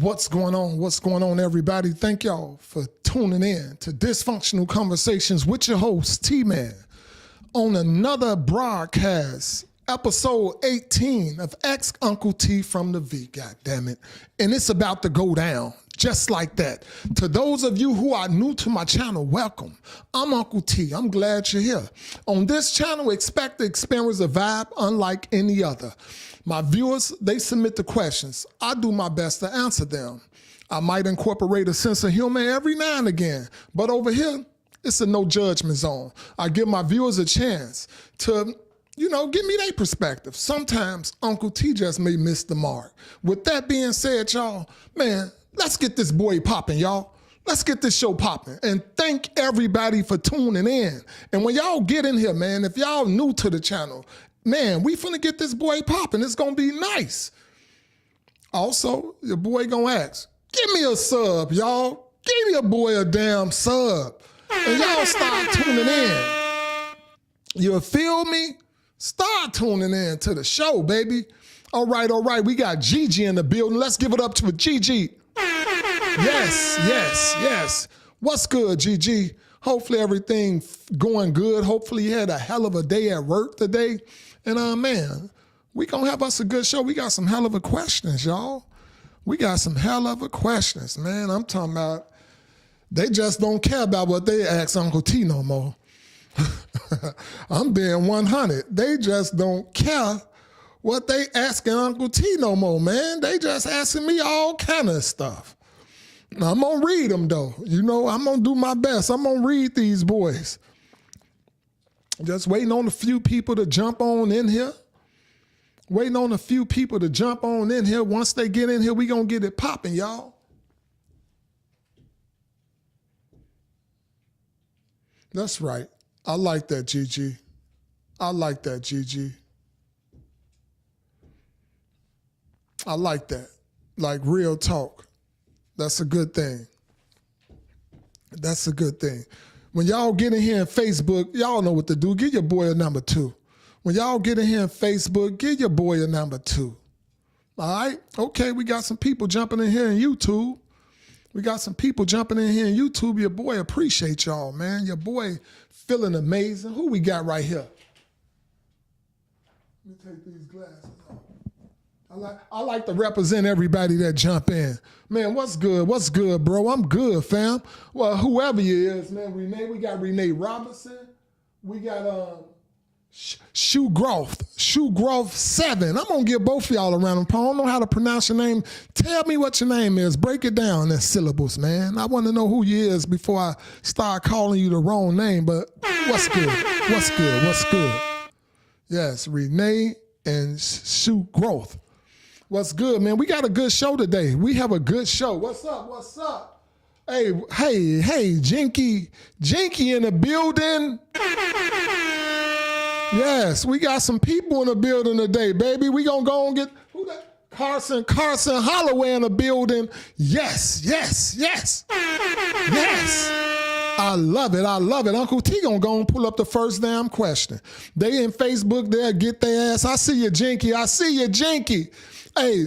What's going on? What's going on, everybody? Thank y'all for tuning in to Dysfunctional Conversations with your host, T-Man, on another broadcast, episode 18 of Ask Uncle T from the V, goddammit. And it's about to go down just like that. To those of you who are new to my channel, welcome. I'm Uncle T. I'm glad you're here. On this channel, expect to experience a vibe unlike any other. My viewers, they submit the questions. I do my best to answer them. I might incorporate a sense of humor every now and again, but over here, it's a no judgment zone. I give my viewers a chance to, give me their perspective. Sometimes Uncle T just may miss the mark. With that being said, y'all, man, let's get this boy popping, y'all. Let's get this show popping. And thank everybody for tuning in. And when y'all get in here, man, if y'all new to the channel, man, we finna get this boy popping. It's gonna be nice. Also, your boy gonna ask, give me a sub, y'all. Give your boy a damn sub. And y'all start tuning in. You feel me? Start tuning in to the show, baby. All right. We got Gigi in the building. Let's give it up to Gigi. Yes. What's good, Gigi? Hopefully everything going good. Hopefully you had a hell of a day at work today. And man, we gonna have us a good show. We got some hell of a questions, y'all. We got some hell of a questions, man. I'm talking about, they just don't care about what they ask Uncle T no more. I'm being 100. They just don't care what they asking Uncle T no more, man. They just asking me all kind of stuff. Now, I'm gonna read them though. I'm gonna do my best. I'm gonna read these boys. Just waiting on a few people to jump on in here. Once they get in here, we gonna get it popping, y'all. That's right. I like that, Gigi. I like that. Like real talk. That's a good thing. When y'all get in here in Facebook, y'all know what to do. Give your boy a number 2. When y'all get in here in Facebook, give your boy a number 2. All right? Okay, we got some people jumping in here in YouTube. Your boy appreciate y'all, man. Your boy feeling amazing. Who we got right here? Let me take these glasses off. I like to represent everybody that jump in. Man, what's good? What's good, bro? I'm good, fam. Well, whoever you is, man. Renee, we got Renee Robinson. We got Shoe Growth 7. I'm gonna give both of y'all a round of applause. I don't know how to pronounce your name. Tell me what your name is. Break it down in syllables, man. I want to know who you is before I start calling you the wrong name. But what's good? Yes, Renee and Shoe Growth. What's good, man? We got a good show today. We have a good show. What's up? Hey, Jinky in the building. Yes, we got some people in the building today, baby. We gonna go and get, who that? Carson Holloway in the building. Yes. I love it. Uncle T gonna go and pull up the first damn question. They in Facebook, they'll get their ass. I see you, Jinky. Hey,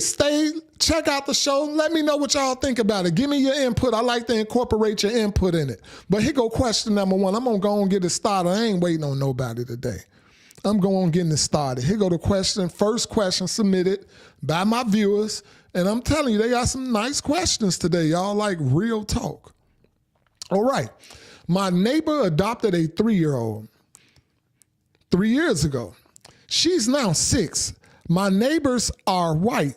check out the show. Let me know what y'all think about it. Give me your input. I like to incorporate your input in it. But here go question number 1. I'm going to go and get it started. I ain't waiting on nobody today. I'm going getting it started. Here go the question. First question submitted by my viewers. And I'm telling you, they got some nice questions today. Y'all like real talk. All right. My neighbor adopted a 3-year-old 3 years ago. She's now 6. My neighbors are white.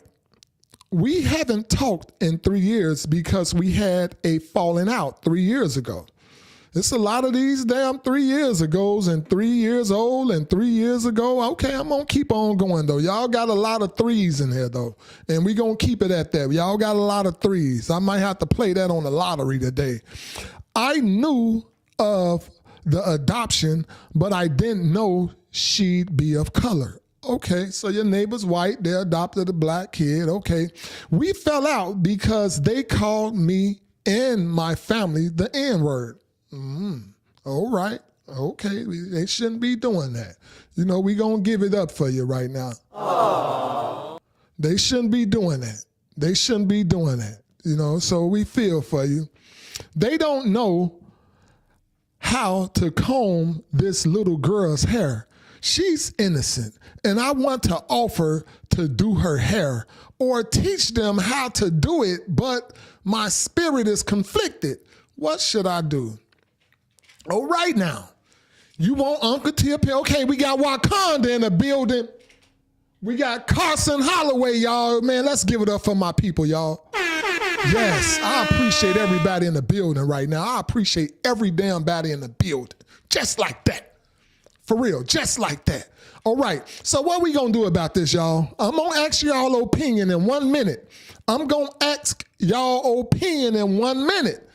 We haven't talked in 3 years because we had a falling out 3 years ago. It's a lot of these damn 3 years ago and 3 years old and 3 years ago. Okay, I'm going to keep on going, though. Y'all got a lot of 3s in here, though, and we going to keep it at that. Y'all got a lot of 3s. I might have to play that on the lottery today. I knew of the adoption, but I didn't know she'd be of color. Okay, so your neighbor's white. They adopted a black kid. Okay. We fell out because they called me and my family the N-word. All right. Okay. They shouldn't be doing that. We going to give it up for you right now. Aww. They shouldn't be doing that. you know, so we feel for you. They don't know how to comb this little girl's hair. She's innocent, and I want to offer to do her hair or teach them how to do it, but my spirit is conflicted. What should I do? Oh, right now, you want Uncle T up here? Okay, we got Wakanda in the building. We got Carson Holloway, y'all. Man, let's give it up for my people, y'all. Yes, I appreciate everybody in the building right now. I appreciate every damn body in the building. Just like that. For real, just like that. All right, so what we gonna do about this, y'all? I'm gonna ask y'all opinion in 1 minute. I'm gonna ask y'all opinion in 1 minute.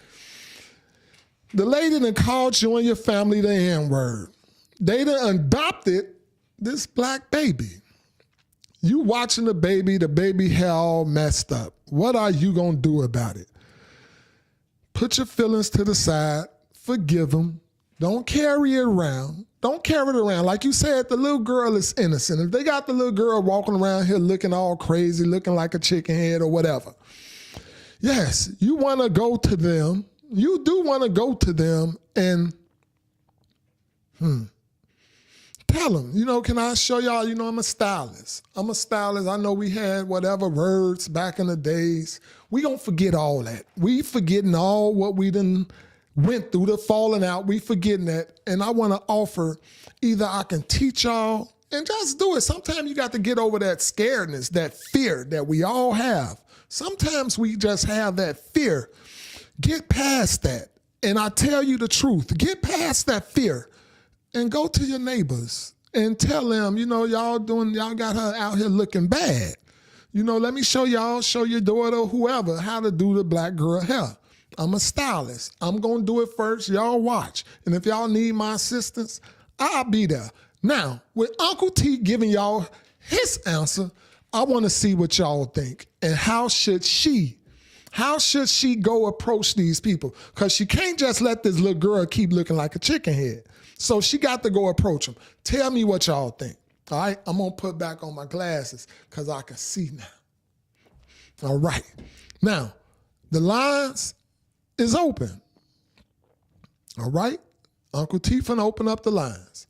The lady that called you and your family the N-word. They done adopted this black baby. You watching the baby hair all messed up. What are you gonna do about it? Put your feelings to the side, forgive them. Don't carry it around. Don't carry it around. Like you said, the little girl is innocent. If they got the little girl walking around here looking all crazy, looking like a chicken head or whatever, yes, you want to go to them. You do want to go to them and tell them, you know, can I show y'all, you know, I'm a stylist. I'm a stylist. I know we had whatever words back in the days. We don't forget all that. We forgetting all what we done went through, the falling out. We forgetting that. And I want to offer either I can teach y'all and just do it. Sometimes you got to get over that scaredness, that fear that we all have. Sometimes we just have that fear. Get past that. And I tell you the truth, get past that fear and go to your neighbors and tell them, you know, y'all got her out here looking bad. You know, let me show y'all, show your daughter, whoever, how to do the black girl hair. I'm a stylist. I'm going to do it first. Y'all watch. And if y'all need my assistance, I'll be there. Now, with Uncle T giving y'all his answer, I want to see what y'all think. And how should she go approach these people? Because she can't just let this little girl keep looking like a chicken head. So she got to go approach them. Tell me what y'all think. All right, I'm going to put back on my glasses because I can see now. All right. Now, the lines is open. All right? Uncle T finna open up the lines.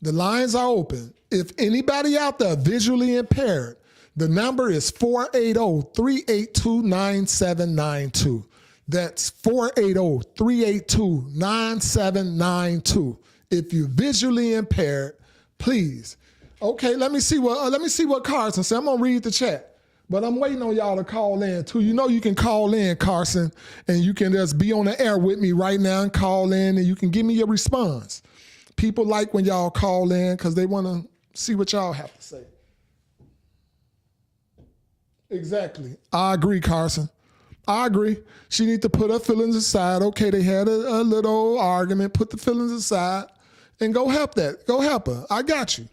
The lines are open. If anybody out there visually impaired, the number is 480-382-9792. That's 480-382-9792. If you're visually impaired, please. Okay, let me see what Carson said. I'm gonna read the chat, but I'm waiting on y'all to call in too. You know you can call in, Carson, and you can just be on the air with me right now and call in, and you can give me your response. People like when y'all call in because they want to see what y'all have to say. Exactly. I agree, Carson. I agree. She need to put her feelings aside. Okay, they had a little argument. Put the feelings aside and go help that. Go help her. I got you.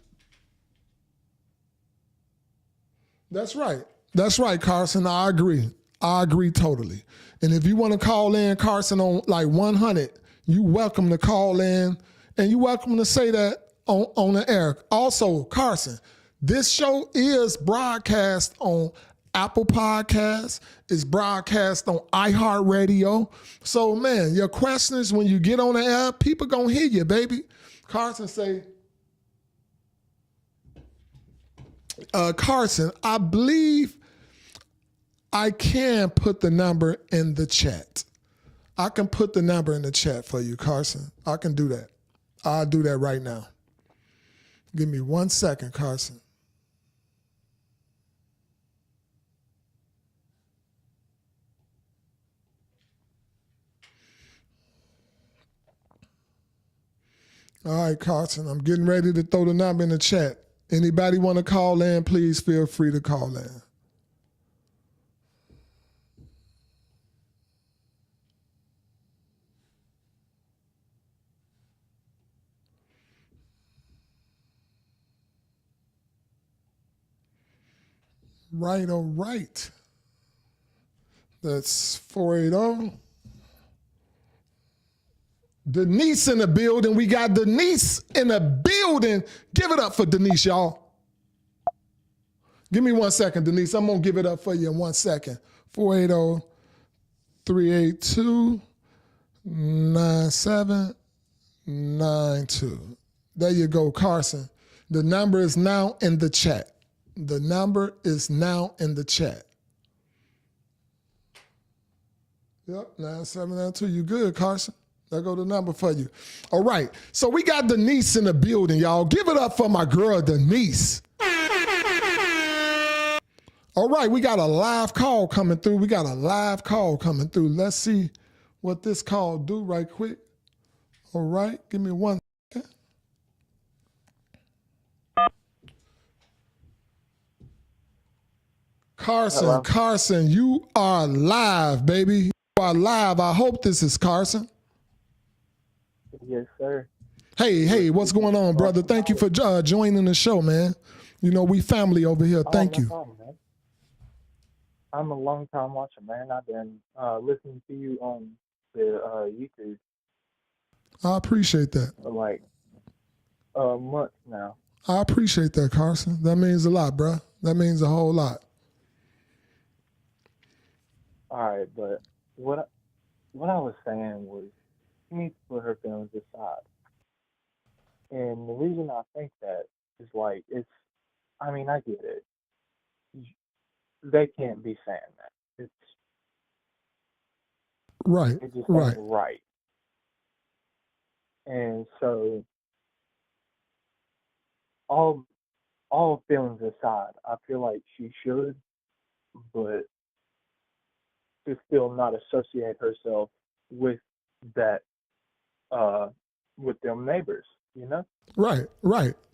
That's right. That's right, Carson. I agree. I agree totally. And if you want to call in, Carson, on like 100, you welcome to call in and you welcome to say that on the air. Also, Carson, this show is broadcast on Apple Podcasts. It's broadcast on iHeartRadio. So, man, your questions, when you get on the air, people going to hear you, baby. Carson say, Carson, I believe I can put the number in the chat. I can put the number in the chat for you, Carson. I can do that. I'll do that right now. Give me 1 second, Carson. All right, Carson, I'm getting ready to throw the number in the chat. Anybody want to call in, please feel free to call in. Right, all right. That's 480. Denise in the building. We got Denise in the building. Give it up for Denise, y'all. Give me 1 second, Denise. I'm going to give it up for you in 1 second. 480. 382-9792. There you go, Carson. The number is now in the chat. The number is now in the chat. Yep, 9792. You good, Carson? There go the number for you. All right. So we got Denise in the building, y'all. Give it up for my girl, Denise. All right, we got a live call coming through. Let's see what this call do right quick. All right, give me 1 second. Carson, Hello? Carson, you are live, baby. You are live. I hope this is Carson. Yes, sir. Hey, what's going on, brother? Thank you for joining the show, man. You know, we family over here. Thank you. No problem, man. I'm a long time watcher, man. I've been listening to you on the YouTube I appreciate that. for like months now. I appreciate that, Carson. That means a lot, bro. That means a whole lot. All right, but what I was saying was she needs to put her feelings aside. And the reason I think that is like I mean, I get it. They can't be saying that. Right, It just right. ain't right. And so all feelings aside, I feel like she should, but to still not associate herself with that with them neighbors, you know? Right.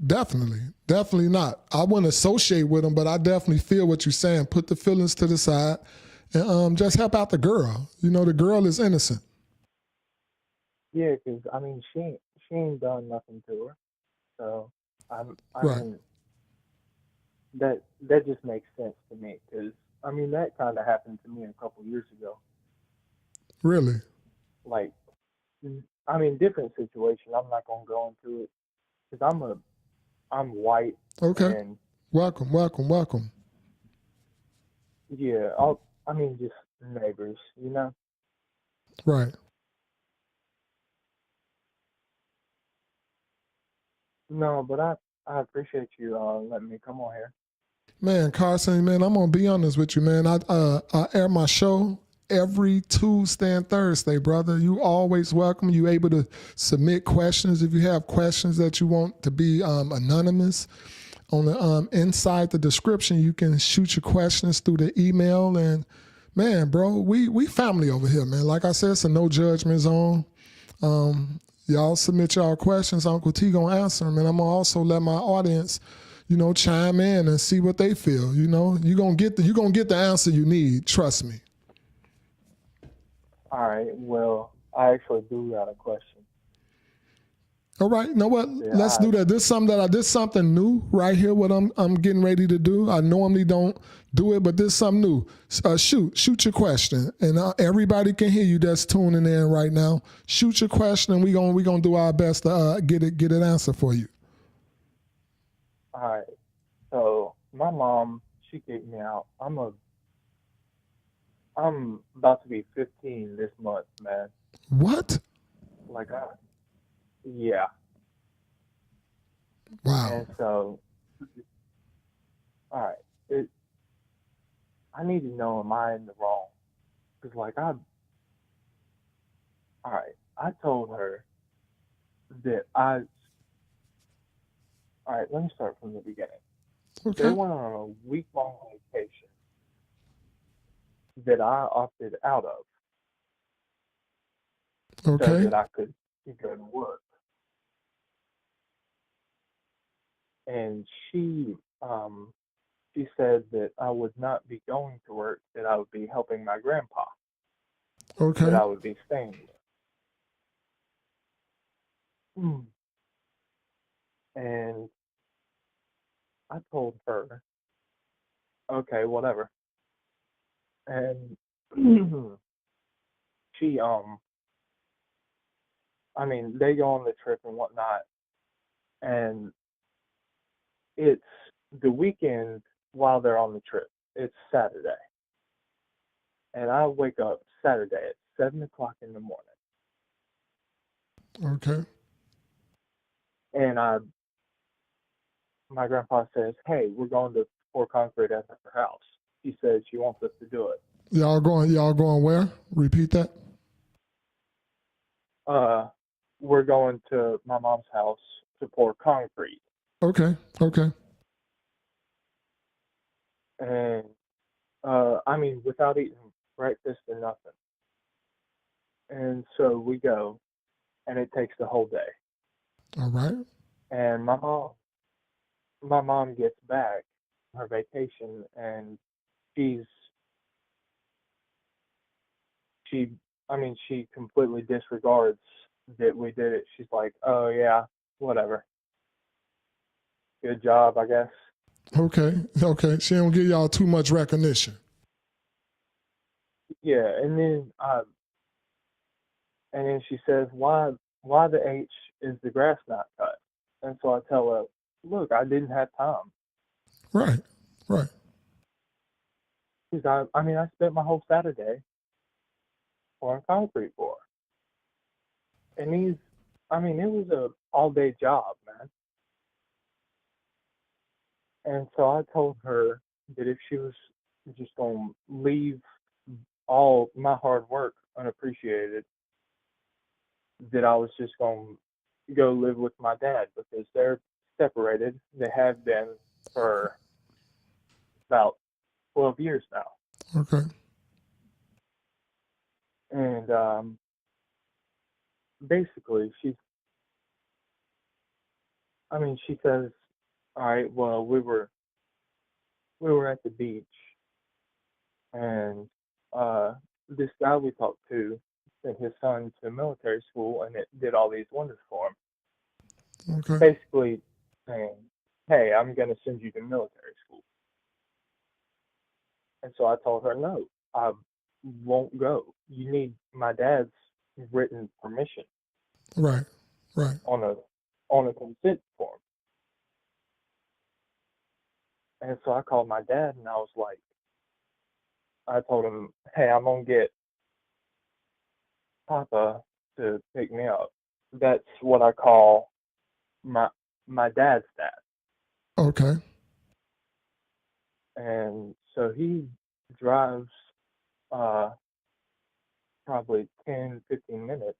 Definitely not. I wouldn't associate with them, but I definitely feel what you're saying. Put the feelings to the side and just help out the girl. You know, the girl is innocent. Yeah, because I mean, she ain't done nothing to her, so I Right. mean that just makes sense to me. Because I mean that kind of happened to me a couple years ago. Really? Like, I mean, different situation. I'm not gonna go into it because I'm white. Okay. And Welcome. yeah, I mean just neighbors, you know. Right. No, but I appreciate you letting me come on here. Man, Carson, man, I'm gonna be honest with you, man. I air my show every Tuesday and Thursday, brother. You always welcome. You able to submit questions if you have questions that you want to be anonymous. On the inside the description, you can shoot your questions through the email. And man, bro, we family over here, man. Like I said, it's a no judgment zone. Y'all submit y'all questions, Uncle T gonna answer them, and I'm gonna also let my audience, you know, chime in and see what they feel. You know, you gonna get the answer you need. Trust me. All right. Well, I actually do got a question. All right, you know what? Let's do that. This is something new right here. What I'm getting ready to do. I normally don't do it, but this is something new. Shoot your question, and everybody can hear you that's tuning in right now. Shoot your question, and we gonna do our best to get it answered for you. All right. So my mom, she kicked me out. I'm about to be 15 this month, man. What? Like yeah. Wow. And so, all right, I need to know, am I in the wrong? Because like all right, I told her that all right, let me start from the beginning. Okay. They went on a week-long vacation that I opted out of so Okay. that I could go to work. And she said that I would not be going to work, that I would be helping my grandpa, that Okay. I would be staying there. And I told her, okay, whatever. And she, I mean, they go on the trip and whatnot, and it's the weekend while they're on the trip. It's Saturday. And I wake up Saturday at 7 o'clock in the morning. Okay. And my grandpa says, "Hey, we're going to pour concrete at her house." He says she wants us to do it. Y'all going where? Repeat that. We're going to my mom's house to pour concrete. Okay. Okay. And without eating breakfast or nothing. And so we go, and it takes the whole day. All right. And my mom gets back from her vacation, and she completely disregards that we did it. She's like, "Oh yeah, whatever. Good job, I guess." Okay. Okay. She don't give y'all too much recognition. Yeah, and then she says, "Why the H is the grass not cut?" And so I tell her, "Look, I didn't have time." Right. Right. Because I spent my whole Saturday pouring concrete for her. And it was a all day job, man. And so I told her that if she was just gonna leave all my hard work unappreciated, that I was just gonna go live with my dad because they're separated. They have been for about 12 years now. Okay. And basically she says, "All right, well, we were at the beach, and this guy we talked to sent his son to military school, and it did all these wonders for him." Okay. Basically saying, "Hey, I'm going to send you to military school." And so I told her, "No, I won't go. You need my dad's written permission Right. Right. on a consent form." And so I called my dad, and I told him, "Hey, I'm gonna get Papa to pick me up." That's what I call my dad's dad. Okay. And so he drives probably 10, 15 minutes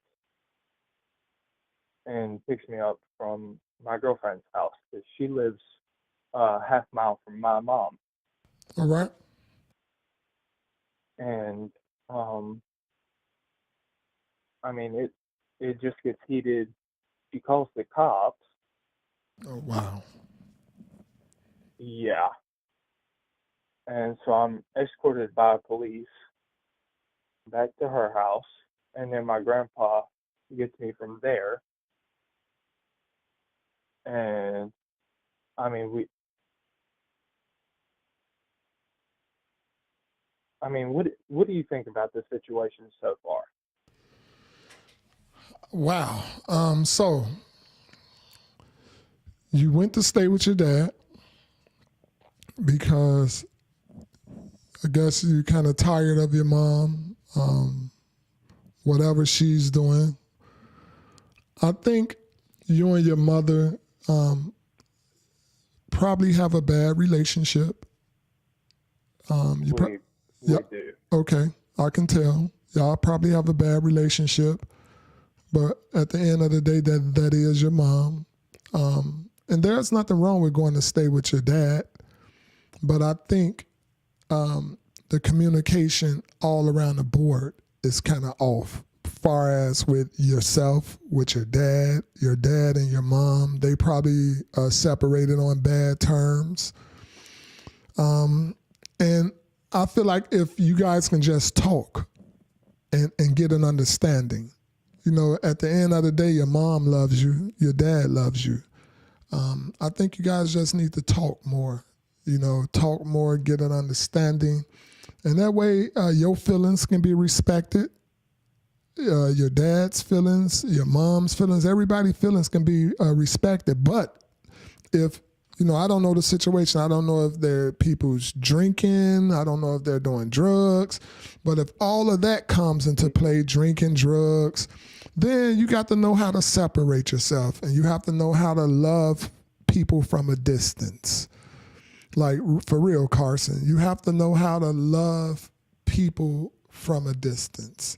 and picks me up from my girlfriend's house because she lives half mile from my mom. All right. And it just gets heated. She calls the cops. Oh, wow. Yeah. And so I'm escorted by police back to her house, and then my grandpa gets me from there. And I mean, what do you think about this situation so far? Wow. So you went to stay with your dad because I guess you're kind of tired of your mom, whatever she's doing. I think you and your mother probably have a bad relationship. We Yep. do. Okay, I can tell. Y'all probably have a bad relationship, but at the end of the day, that is your mom. And there's nothing wrong with going to stay with your dad, but I think the communication all around the board is kind of off. Far as with yourself, with your dad and your mom, they probably separated on bad terms. And I feel like if you guys can just talk and get an understanding, at the end of the day, your mom loves you, your dad loves you. I think you guys just need to talk more, talk more, get an understanding. And that way your feelings can be respected. Your dad's feelings, your mom's feelings, everybody's feelings can be respected. But if I don't know the situation. I don't know if they're people's drinking. I don't know if they're doing drugs. But if all of that comes into play, drinking, drugs, then you got to know how to separate yourself, and you have to know how to love people from a distance. Like, for real, Carson, you have to know how to love people from a distance.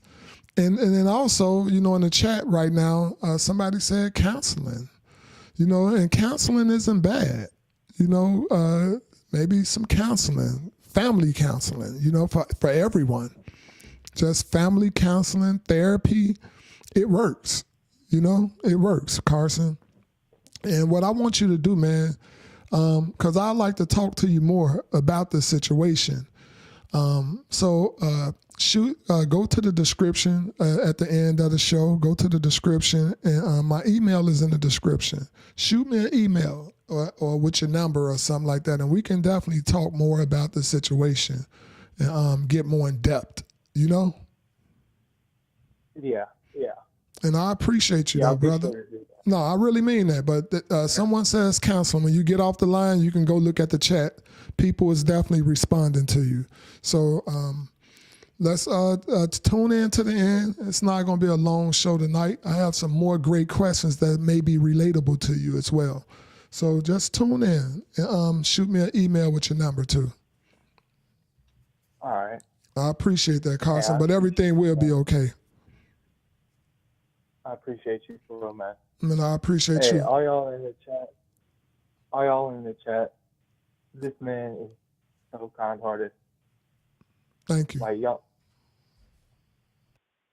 And then also, in the chat right now, somebody said counseling. And counseling isn't bad. Maybe some counseling, family counseling, for everyone. Just family counseling, therapy, it works. It works, Carson. And what I want you to do, man, because I like to talk to you more about this situation. So go to the description at the end of the show. Go to the description, and my email is in the description. Shoot me an email or with your number or something like that, and we can definitely talk more about the situation and get more in depth. Yeah. And I appreciate you, though, brother. No, I really mean that. But someone says counseling. When you get off the line, you can go look at the chat. People is definitely responding to you. So let's tune in to the end. It's not going to be a long show tonight. I have some more great questions that may be relatable to you as well. So just tune in and shoot me an email with your number too. All right. I appreciate that, Carson, but everything will be okay. I appreciate you for real, man. Man, I appreciate you. All y'all in the chat, this man is so kind-hearted. Thank you. Like, y'all.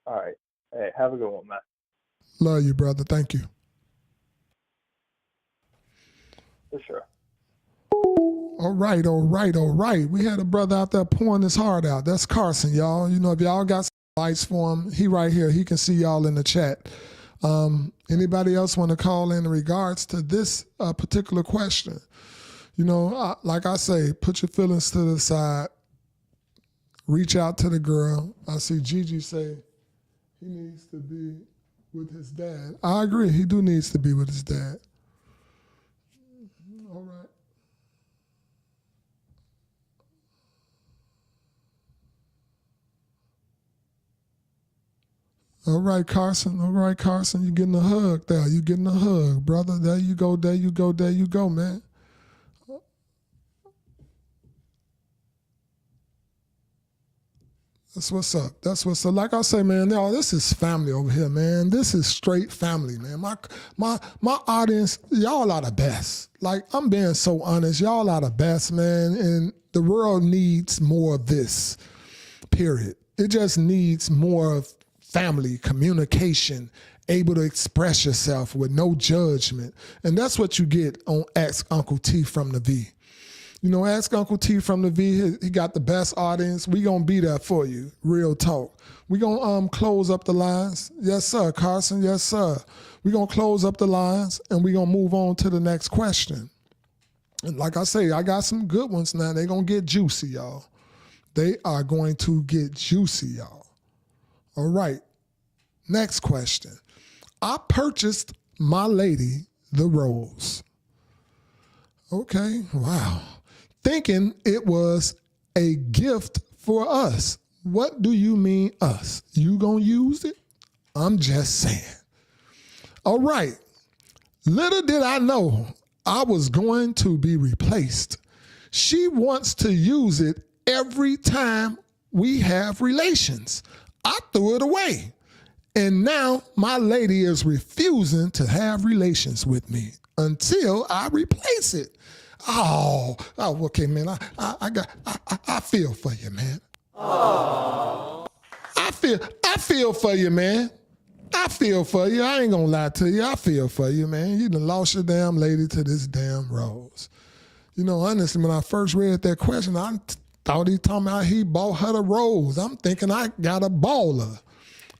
All right. Hey, have a good one, man. Love you, brother. Thank you. For sure. All right. We had a brother out there pouring his heart out. That's Carson, y'all. If y'all got some advice for him, he right here. He can see y'all in the chat. Anybody else want to call in regards to this particular question? Like I say, put your feelings to the side. Reach out to the girl. I see Gigi say he needs to be with his dad. I agree. He needs to be with his dad. All right. All right, Carson. You're getting a hug there. You're getting a hug, brother. There you go, man. That's what's up. Like I say, man, this is family over here, man. This is straight family, man. My audience, y'all are the best. Like, I'm being so honest. Y'all are the best, man. And the world needs more of this, period. It just needs more of family, communication, able to express yourself with no judgment. And that's what you get on Ask Uncle T from the V. Ask Uncle T from the V. He got the best audience. We going to be there for you. Real talk. We going to close up the lines. Yes, sir, Carson. Yes, sir. We going to close up the lines, and we going to move on to the next question. And like I say, I got some good ones now. They going to get juicy, y'all. They are going to get juicy, y'all. All right. Next question. I purchased my lady the rose. Okay. Wow. Thinking it was a gift for us. What do you mean us? You gonna use it? I'm just saying. All right. Little did I know I was going to be replaced. She wants to use it every time we have relations. I threw it away. And now my lady is refusing to have relations with me until I replace it. Oh, okay, man. I feel for you, man. Oh. I feel for you, man. I feel for you. I ain't gonna lie to you. I feel for you, man. You done lost your damn lady to this damn rose. Honestly, when I first read that question, I thought he talking about he bought her the rose. I'm thinking I got a baller.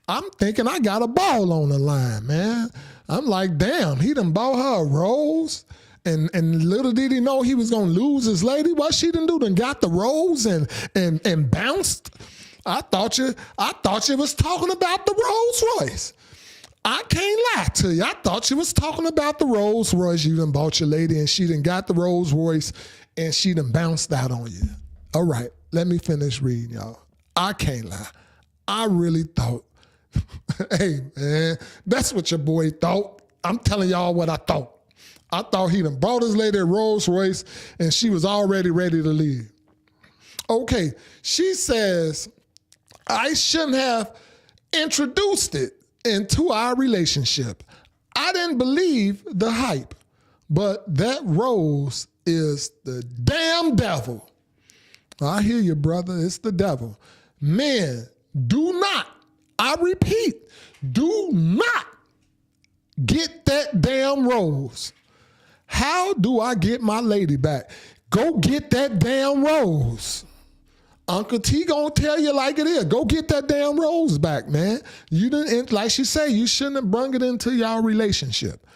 I'm thinking I got a ball on the line, man. I'm like, damn, he done bought her a rose. And little did he know he was gonna lose his lady. What she done do? Done got the rose and bounced. I thought you was talking about the Rolls Royce. I can't lie to you. I thought you was talking about the Rolls Royce. You done bought your lady and she done got the Rolls Royce and she done bounced out on you. All right, let me finish reading, y'all. I can't lie. I really thought, hey, man, that's what your boy thought. I'm telling y'all what I thought. I thought he done bought his lady a Rolls Royce and she was already ready to leave. Okay, she says, I shouldn't have introduced it into our relationship. I didn't believe the hype, but that Rose is the damn devil. I hear you, brother. It's the devil. Men, do not, I repeat, do not get that damn Rose. How do I get my lady back? Go get that damn Rose. Uncle T gonna tell you like it is. Go get that damn Rose back, man. You didn't, like she say, you shouldn't have brung it into y'all relationship.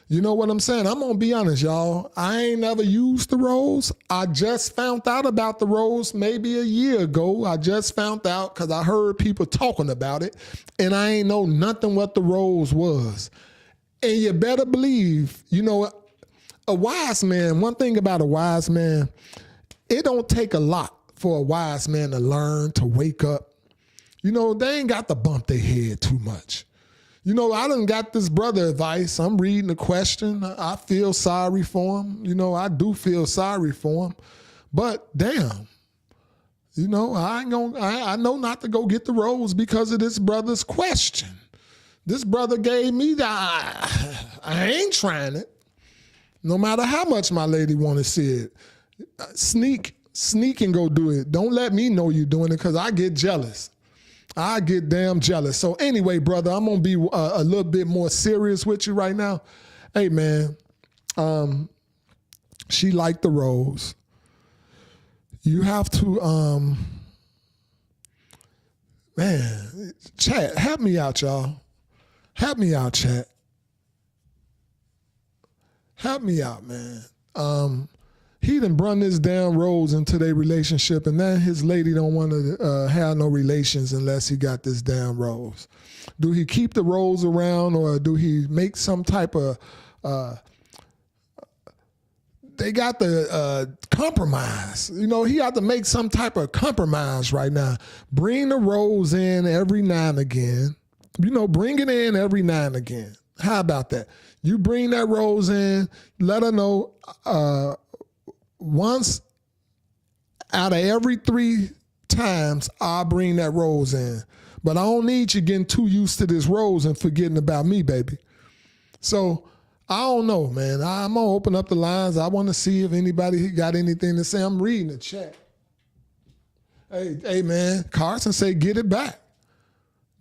You know what I'm saying? I'm gonna be honest, y'all. I ain't never used the Rose. I just found out about the Rose maybe a year ago. I just found out because I heard people talking about it, and I ain't know nothing what the Rose was. And you better believe, you know, a wise man, one thing about a wise man, it don't take a lot for a wise man to learn, to wake up. You know, they ain't got to bump their head too much. You know, I done got this brother advice. I'm reading the question. I feel sorry for him. You know, I do feel sorry for him. But damn, you know, I know not to go get the Rose because of this brother's question. This brother gave me the, I ain't trying it. No matter how much my lady want to see it. Sneak and go do it. Don't let me know you doing it because I get jealous. I get damn jealous. So anyway, brother, I'm going to be a little bit more serious with you right now. Hey, man, she liked the Rose. You have to, man, chat, help me out, y'all. Help me out, chat. Help me out, man. He done brung this damn Rose into their relationship, and then his lady don't want to have no relations unless he got this damn Rose. Do he keep the Rose around, or do he make some type of, they got the compromise. You know, he got to make some type of compromise right now. Bring the Rose in every now and again. You know, bring it in every now and again. How about that? You bring that Rose in, let her know once out of every 3 times I'll bring that Rose in. But I don't need you getting too used to this Rose and forgetting about me, baby. So I don't know, man. I'm going to open up the lines. I want to see if anybody got anything to say. I'm reading the chat. Hey, man, Carson say get it back.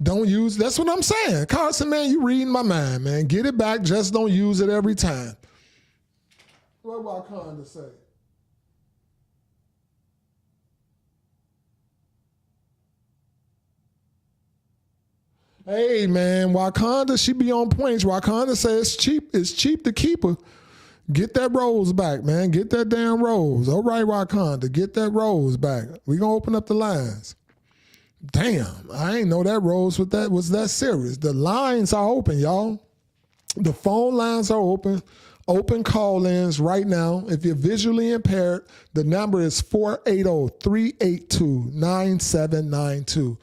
Don't use, that's what I'm saying. Carson, man, you reading my mind, man. Get it back, just don't use it every time. What Wakanda say? Hey, man, Wakanda, she be on points. Wakanda says it's cheap to keep her. Get that Rose back, man. Get that damn Rose. All right, Wakanda, get that Rose back. We gonna open up the lines. Damn, I ain't know that Rose was that serious. The lines are open, y'all. The phone lines are open. Open call-ins right now. If you're visually impaired, the number is 480-382-9792.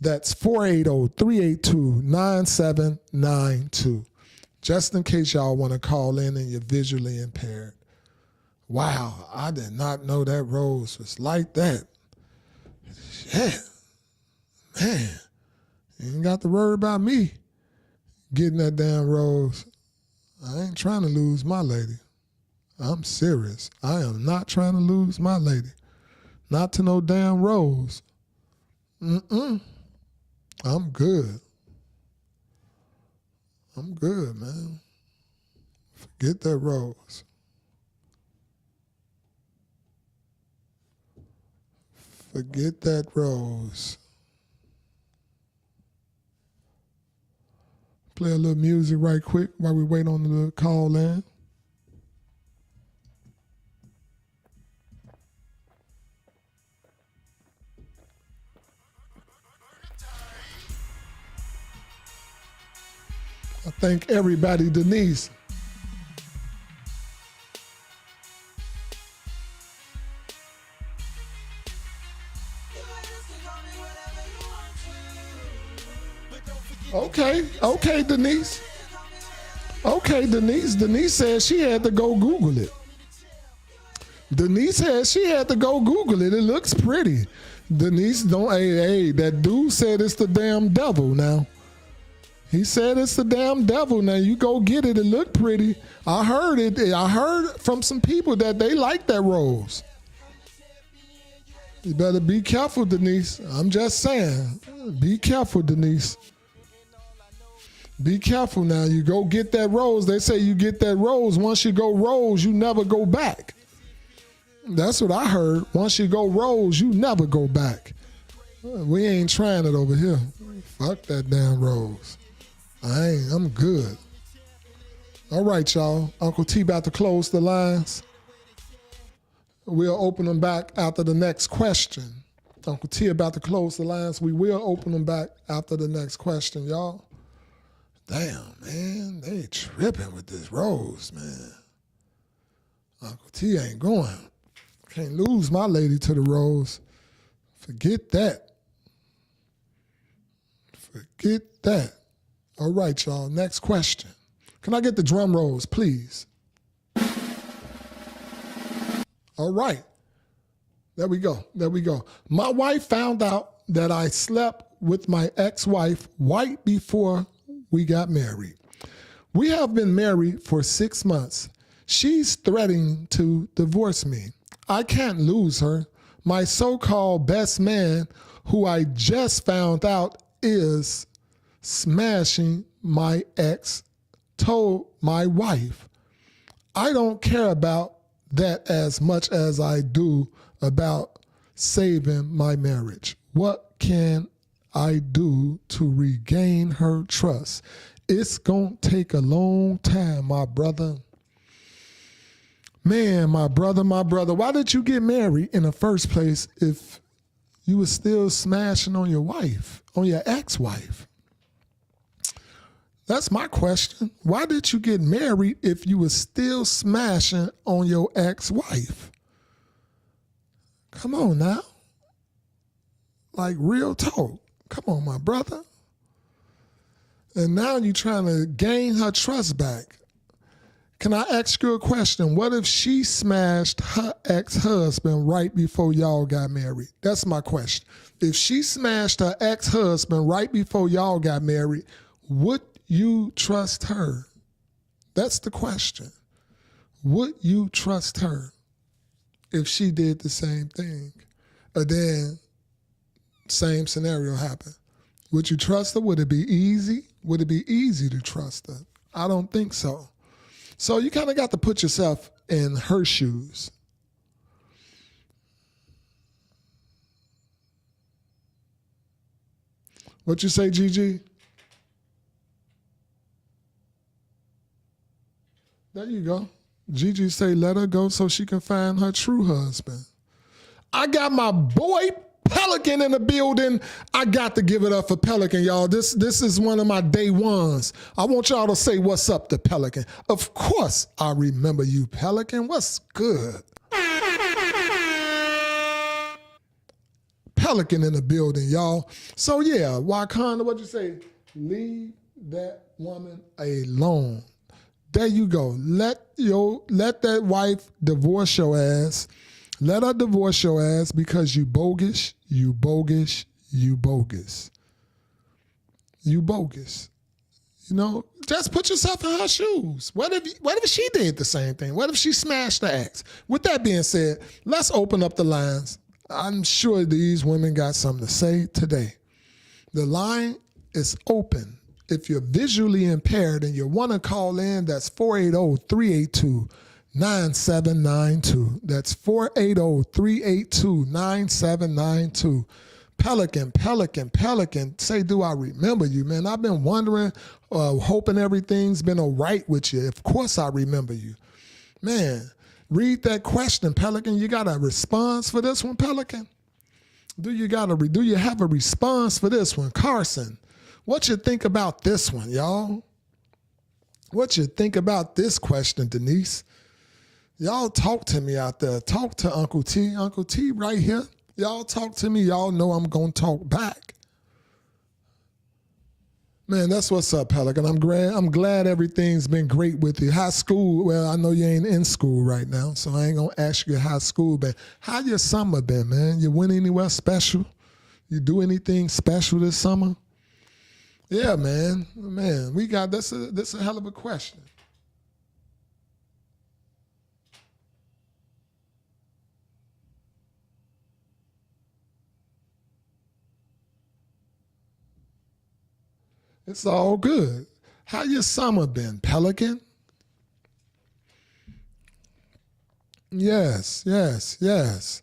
That's 480-382-9792. Just in case y'all want to call in and you're visually impaired. Wow, I did not know that Rose was like that. Shit. Man, you ain't got to worry about me getting that damn Rose. I ain't trying to lose my lady. I'm serious. I am not trying to lose my lady. Not to no damn Rose. I'm good. I'm good, man. Forget that Rose. Forget that Rose. Play a little music right quick while we wait on the call in. I thank everybody, Denise. Okay, Denise. Okay, Denise. Denise says she had to go Google it. Denise says she had to go Google it. It looks pretty. Denise, that dude said it's the damn devil now. He said it's the damn devil. Now you go get it. It looked pretty. I heard it. I heard from some people that they like that rose. You better be careful, Denise. I'm just saying. Be careful, Denise. Be careful now. You go get that rose. They say you get that rose. Once you go rose, you never go back. That's what I heard. Once you go rose, you never go back. We ain't trying it over here. Fuck that damn rose. I'm good. All right, y'all. Uncle T about to close the lines. We'll open them back after the next question. Uncle T about to close the lines. We will open them back after the next question, y'all. Damn, man. They tripping with this rose, man. Uncle T ain't going. Can't lose my lady to the rose. Forget that. Forget that. All right, y'all. Next question. Can I get the drum rolls, please? All right. There we go. There we go. My wife found out that I slept with my ex-wife right before we got married. We have been married for 6 months. She's threatening to divorce me. I can't lose her. My so-called best man, who I just found out is smashing my ex, told my wife, I don't care about that as much as I do about saving my marriage. What can I do to regain her trust? It's going to take a long time, my brother. Man, my brother, why did you get married in the first place if you were still smashing on your wife, on your ex-wife? That's my question. Why did you get married if you were still smashing on your ex-wife? Come on now. Like real talk. Come on, my brother. And now you're trying to gain her trust back. Can I ask you a question? What if she smashed her ex-husband right before y'all got married? That's my question. If she smashed her ex-husband right before y'all got married, would you trust her? That's the question. Would you trust her if she did the same thing? Or then same scenario happened. Would you trust her? Would it be easy? Would it be easy to trust her? I don't think so. So you kind of got to put yourself in her shoes. What you say, Gigi? There you go. Gigi say let her go so she can find her true husband. I got my boy Pelican in the building. I got to give it up for Pelican, y'all. This is one of my day ones. I want y'all to say what's up to Pelican. Of course I remember you, Pelican. What's good? Pelican in the building, y'all. So yeah, Wakanda, what'd you say? Leave that woman alone. There you go. Let that wife divorce your ass. Let her divorce your ass because you bogus, you bogus, you bogus. You bogus. You know, just put yourself in her shoes. What if she did the same thing? What if she smashed the ex? With that being said, let's open up the lines. I'm sure these women got something to say today. The line is open. If you're visually impaired and you want to call in, that's 480-382-9792. That's 480-382-9792. Pelican. Say, do I remember you, man? I've been wondering, hoping everything's been all right with you. Of course I remember you. Man, read that question, Pelican. You got a response for this one, Pelican? Do you have a response for this one? Carson, what you think about this one, y'all? What you think about this question, Denise? Y'all talk to me out there. Talk to Uncle T. Uncle T right here. Y'all talk to me. Y'all know I'm going to talk back. Man, that's what's up, Pelican. I'm glad everything's been great with you. High school, well, I know you ain't in school right now, so I ain't going to ask you how school been. How your summer been, man? You went anywhere special? You do anything special this summer? Yeah, man. Man, we got that's a hell of a question. It's all good. How your summer been, Pelican? Yes, yes, yes.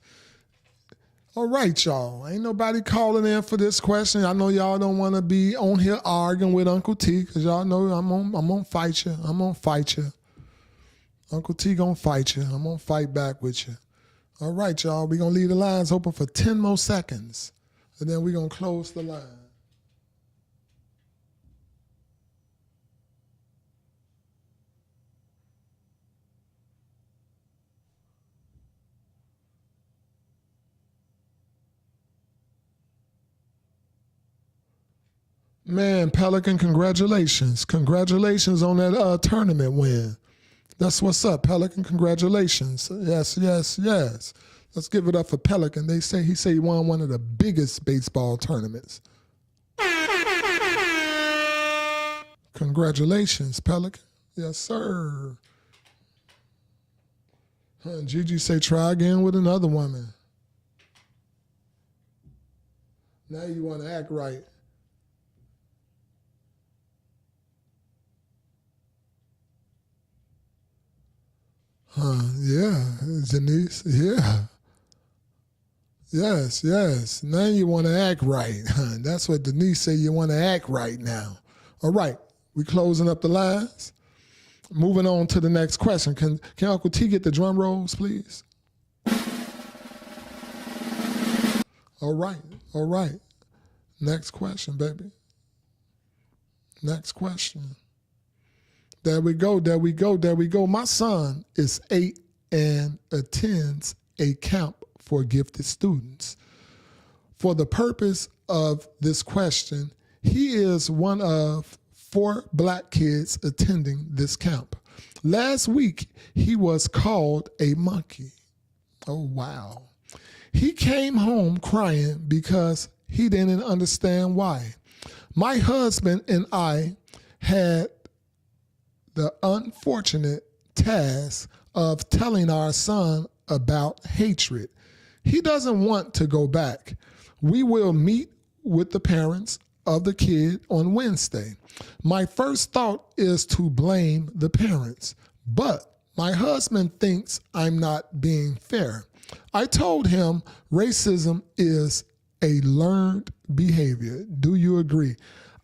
All right, y'all. Ain't nobody calling in for this question. I know y'all don't want to be on here arguing with Uncle T because y'all know I'm gonna fight you. I'm gonna fight you. Uncle T gonna fight you. I'm gonna fight back with you. All right, y'all. We gonna leave the lines open for 10 more seconds, and then we gonna close the line. Man, Pelican, congratulations. Congratulations on that tournament win. That's what's up, Pelican. Congratulations. Yes, yes, yes. Let's give it up for Pelican. He say he won one of the biggest baseball tournaments. Congratulations, Pelican. Yes, sir. Gigi say try again with another woman. Now you want to act right. Yeah, Denise, yeah. Yes, yes. Now you want to act right. That's what Denise said, you want to act right now. All right, we closing up the lines. Moving on to the next question. Can Uncle T get the drum rolls, please? All right, all right. Next question, baby. Next question. There we go, there we go, there we go. My son is 8 and attends a camp for gifted students. For the purpose of this question, he is one of 4 black kids attending this camp. Last week, he was called a monkey. Oh, wow. He came home crying because he didn't understand why. My husband and I had the unfortunate task of telling our son about hatred. He doesn't want to go back. We will meet with the parents of the kid on Wednesday. My first thought is to blame the parents, but my husband thinks I'm not being fair. I told him racism is a learned behavior. Do you agree?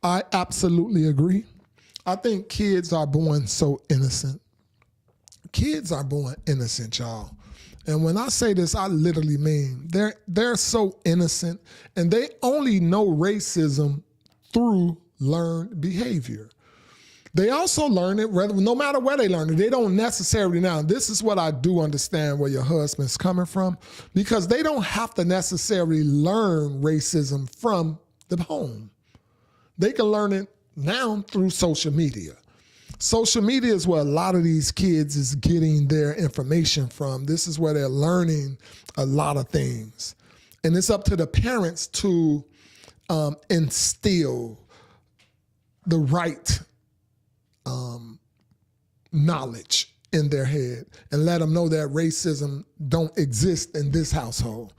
I absolutely agree. I think kids are born so innocent. Kids are born innocent, y'all. And when I say this, I literally mean they're so innocent, and they only know racism through learned behavior. They also learn it, no matter where they learn it. They don't necessarily now. This is what I do understand where your husband's coming from, because they don't have to necessarily learn racism from the home. They can learn it now through social media. Social media is where a lot of these kids is getting their information from. This is where they're learning a lot of things. And it's up to the parents to instill the right knowledge in their head and let them know that racism don't exist in this household.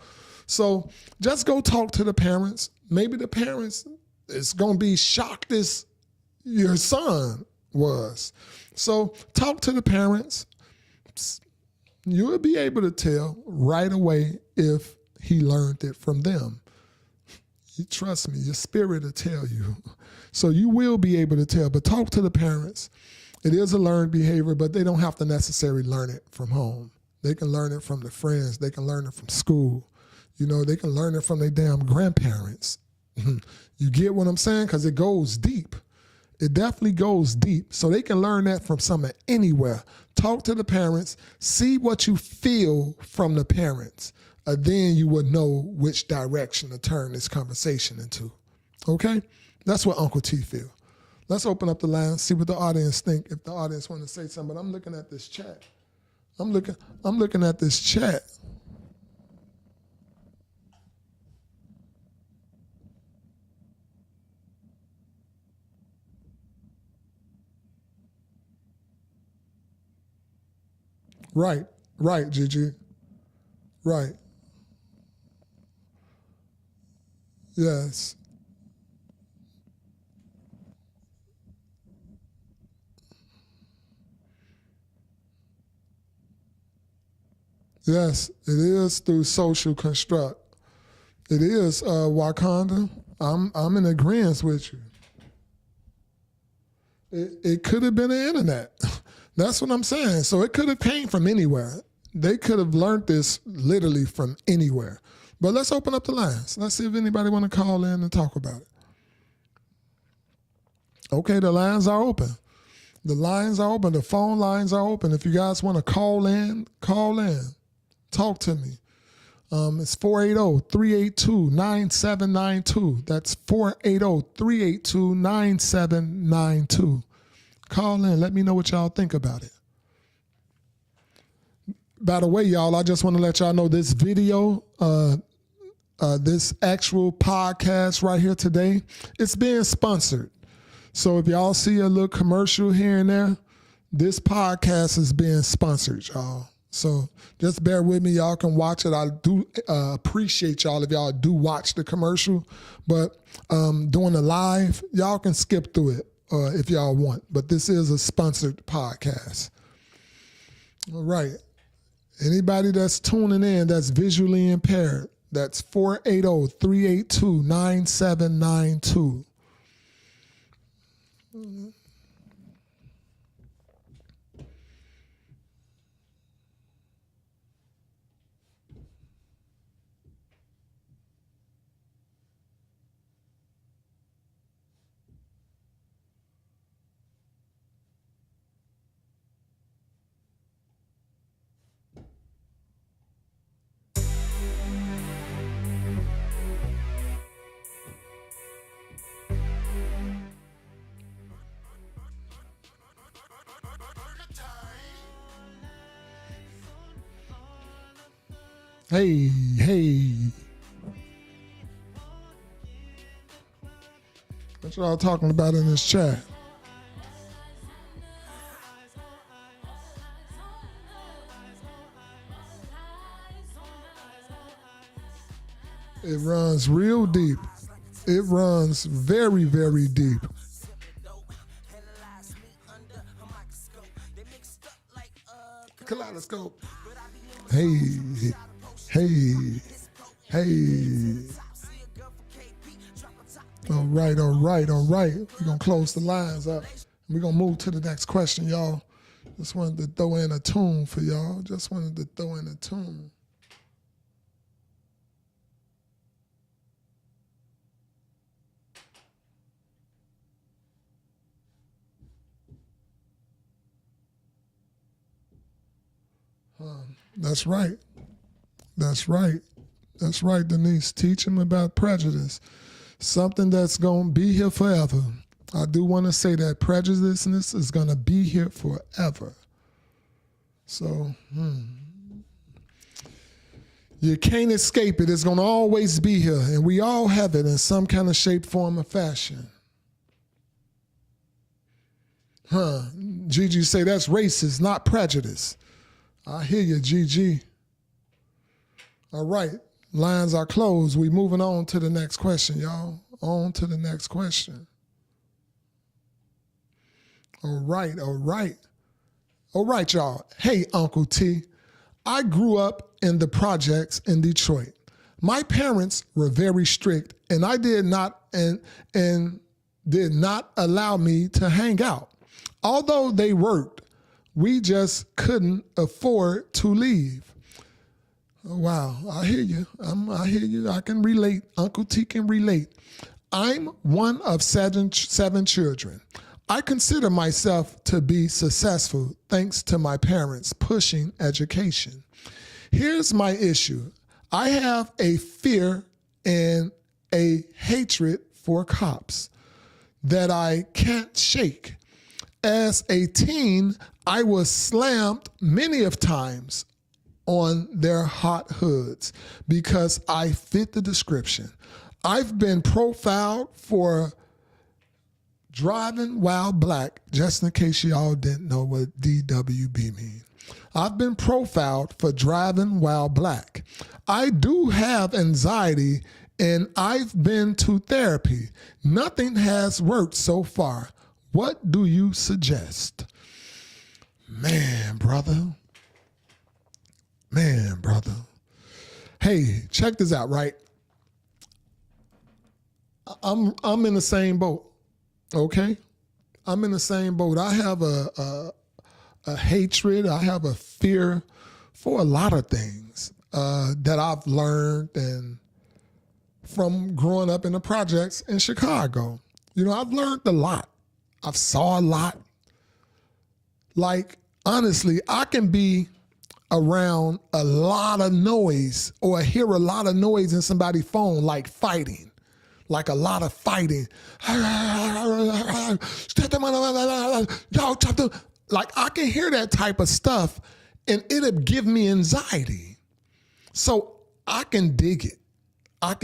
So just go talk to the parents. Maybe the parents is going to be shocked as your son was. So talk to the parents. You'll be able to tell right away if he learned it from them. You trust me, your spirit will tell you. So you will be able to tell, but talk to the parents. It is a learned behavior, but they don't have to necessarily learn it from home. They can learn it from the friends. They can learn it from school. You know, they can learn it from their damn grandparents. You get what I'm saying? Because it goes deep. It definitely goes deep. So they can learn that from someone anywhere. Talk to the parents. See what you feel from the parents. Then you would know which direction to turn this conversation into. Okay? That's what Uncle T feel. Let's open up the line, see what the audience think. If the audience want to say something, but I'm looking at this chat. I'm looking at this chat. Right, Gigi. Right. Yes. Yes, it is through social construct. It is, Wakanda. I'm in agreement with you. It could have been the internet. That's what I'm saying. So it could have came from anywhere. They could have learned this literally from anywhere. But let's open up the lines. Let's see if anybody want to call in and talk about it. Okay, the lines are open. The lines are open. The phone lines are open. If you guys want to call in, call in. Talk to me. It's 480-382-9792. That's 480-382-9792. Call in. Let me know what y'all think about it. By the way, y'all, I just want to let y'all know this video, this actual podcast right here today, it's being sponsored. So if y'all see a little commercial here and there, this podcast is being sponsored, y'all. So just bear with me. Y'all can watch it. I do appreciate y'all if y'all do watch the commercial. But doing the live, y'all can skip through it if y'all want. But this is a sponsored podcast. All right. Anybody that's tuning in that's visually impaired, that's 480-382-9792. Hey. What y'all talking about in this chat? It runs real deep. It runs very, very deep. Kaleidoscope. Hey. All right. We're going to close the lines up. We're going to move to the next question, y'all. Just wanted to throw in a tune for y'all. That's right, Denise. Teach them about prejudice. Something that's going to be here forever. I do want to say that prejudiceness is going to be here forever. So, you can't escape it. It's going to always be here. And we all have it in some kind of shape, form, or fashion. Gigi say that's racist, not prejudice. I hear you, Gigi. All right. Lines are closed. We moving on to the next question, y'all. On to the next question. All right, y'all. Hey, Uncle T. I grew up in the projects in Detroit. My parents were very strict, and I did not did not allow me to hang out. Although they worked, we just couldn't afford to leave. Oh, wow, I hear you. I hear you. I can relate. Uncle T can relate. I'm one of seven children. I consider myself to be successful thanks to my parents pushing education. Here's my issue. I have a fear and a hatred for cops that I can't shake. As a teen, I was slammed many of times on their hot hoods because I fit the description. I've been profiled for driving while black, just in case y'all didn't know what DWB means. I've been profiled for driving while black. I do have anxiety and I've been to therapy. Nothing has worked so far. What do you suggest? Man, brother. Hey, check this out, right? I'm in the same boat. Okay, I'm in the same boat. I have a hatred. I have a fear for a lot of things that I've learned and from growing up in the projects in Chicago. You know, I've learned a lot. I've saw a lot. Like, honestly, I can be around a lot of noise or hear a lot of noise in somebody's phone, like fighting. Like a lot of fighting. Like I can hear that type of stuff and it'll give me anxiety. So I can dig it. I've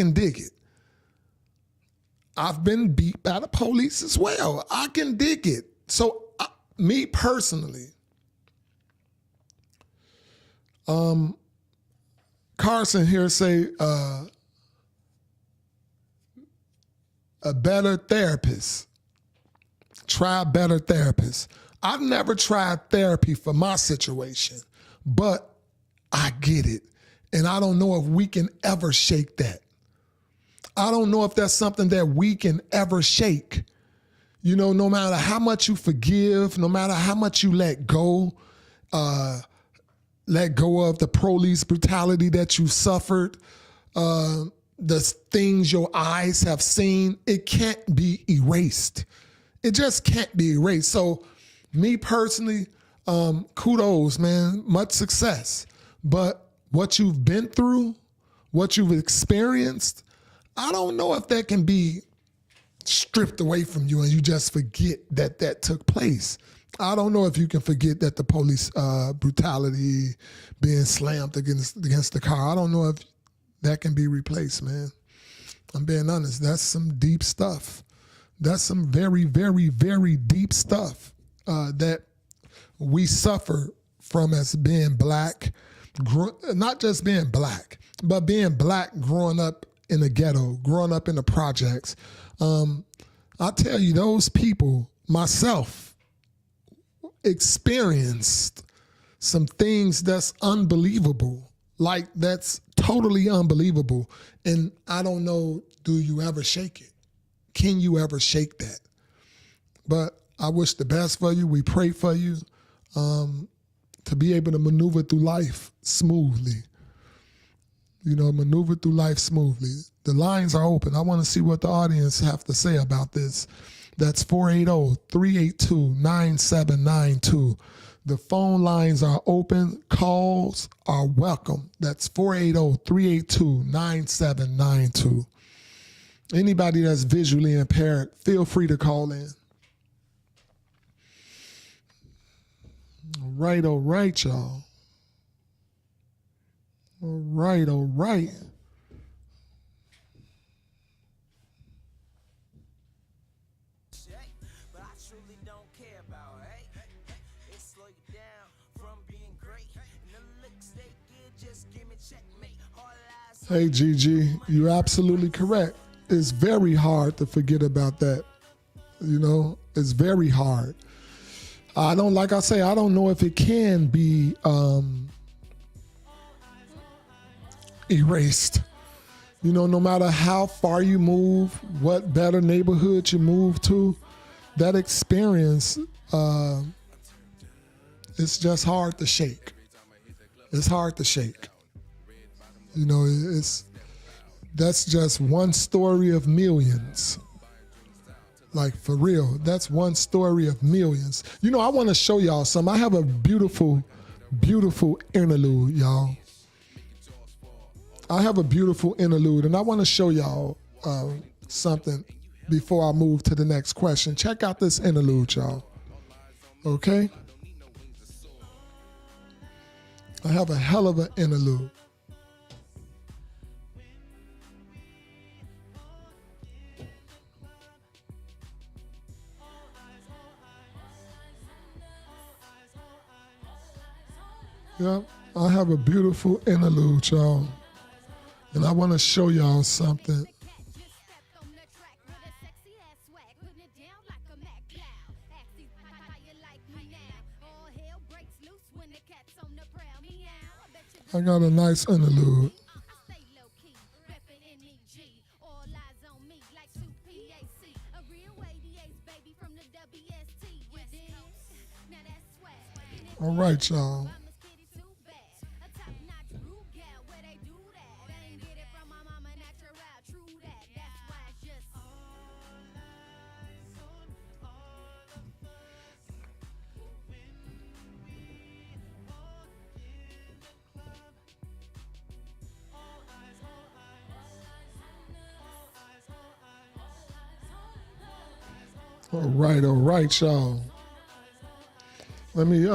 been beat by the police as well. I can dig it. So me personally, Carson here say, a better therapist. Try a better therapist. I've never tried therapy for my situation, but I get it. And I don't know if we can ever shake that. I don't know if that's something that we can ever shake. You know, no matter how much you forgive, no matter how much you let go of the police brutality that you suffered, the things your eyes have seen, it can't be erased. It just can't be erased. So me personally, kudos, man, much success. But what you've been through, what you've experienced, I don't know if that can be stripped away from you and you just forget that that took place. I don't know if you can forget that the police brutality, being slammed against the car, I don't know if that can be replaced, man. I'm being honest. That's some deep stuff. That's some very, very, very deep stuff that we suffer from as being black, not just being black, but being black growing up in the ghetto, growing up in the projects. I tell you, those people, myself, experienced some things that's unbelievable. Like, that's totally unbelievable. And I don't know, do you ever shake it? Can you ever shake that? But I wish the best for you. We pray for you to be able to maneuver through life smoothly. You know, maneuver through life smoothly. The lines are open. I want to see what the audience have to say about this. That's 480-382-9792. The phone lines are open. Calls are welcome. That's 480-382-9792. Anybody that's visually impaired, feel free to call in. All right, y'all. All right. Hey, Gigi, you're absolutely correct. It's very hard to forget about that. You know, it's very hard. Like I say, I don't know if it can be erased. You know, no matter how far you move, what better neighborhood you move to, that experience, it's just hard to shake. It's hard to shake. You know, that's just one story of millions. Like, for real, that's one story of millions. You know, I want to show y'all some. I have a beautiful, beautiful interlude, y'all. I have a beautiful interlude, and I want to show y'all something before I move to the next question. Check out this interlude, y'all. Okay? I have a hell of an interlude. Yeah, I have a beautiful interlude, y'all. And I want to show y'all something. I got a nice interlude. All right, y'all. All right, y'all. Let me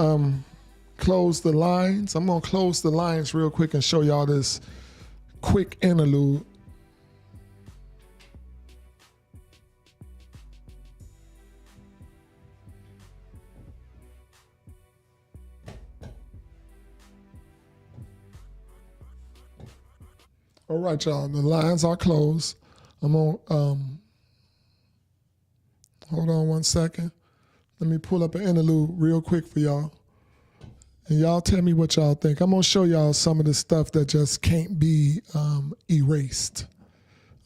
close the lines. I'm gonna close the lines real quick and show y'all this quick interlude. All right, y'all. The lines are closed. I'm gonna hold on one second. Let me pull up an interlude real quick for y'all. And y'all tell me what y'all think. I'm going to show y'all some of the stuff that just can't be erased.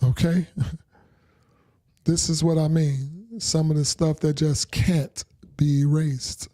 Okay? This is what I mean. Some of the stuff that just can't be erased.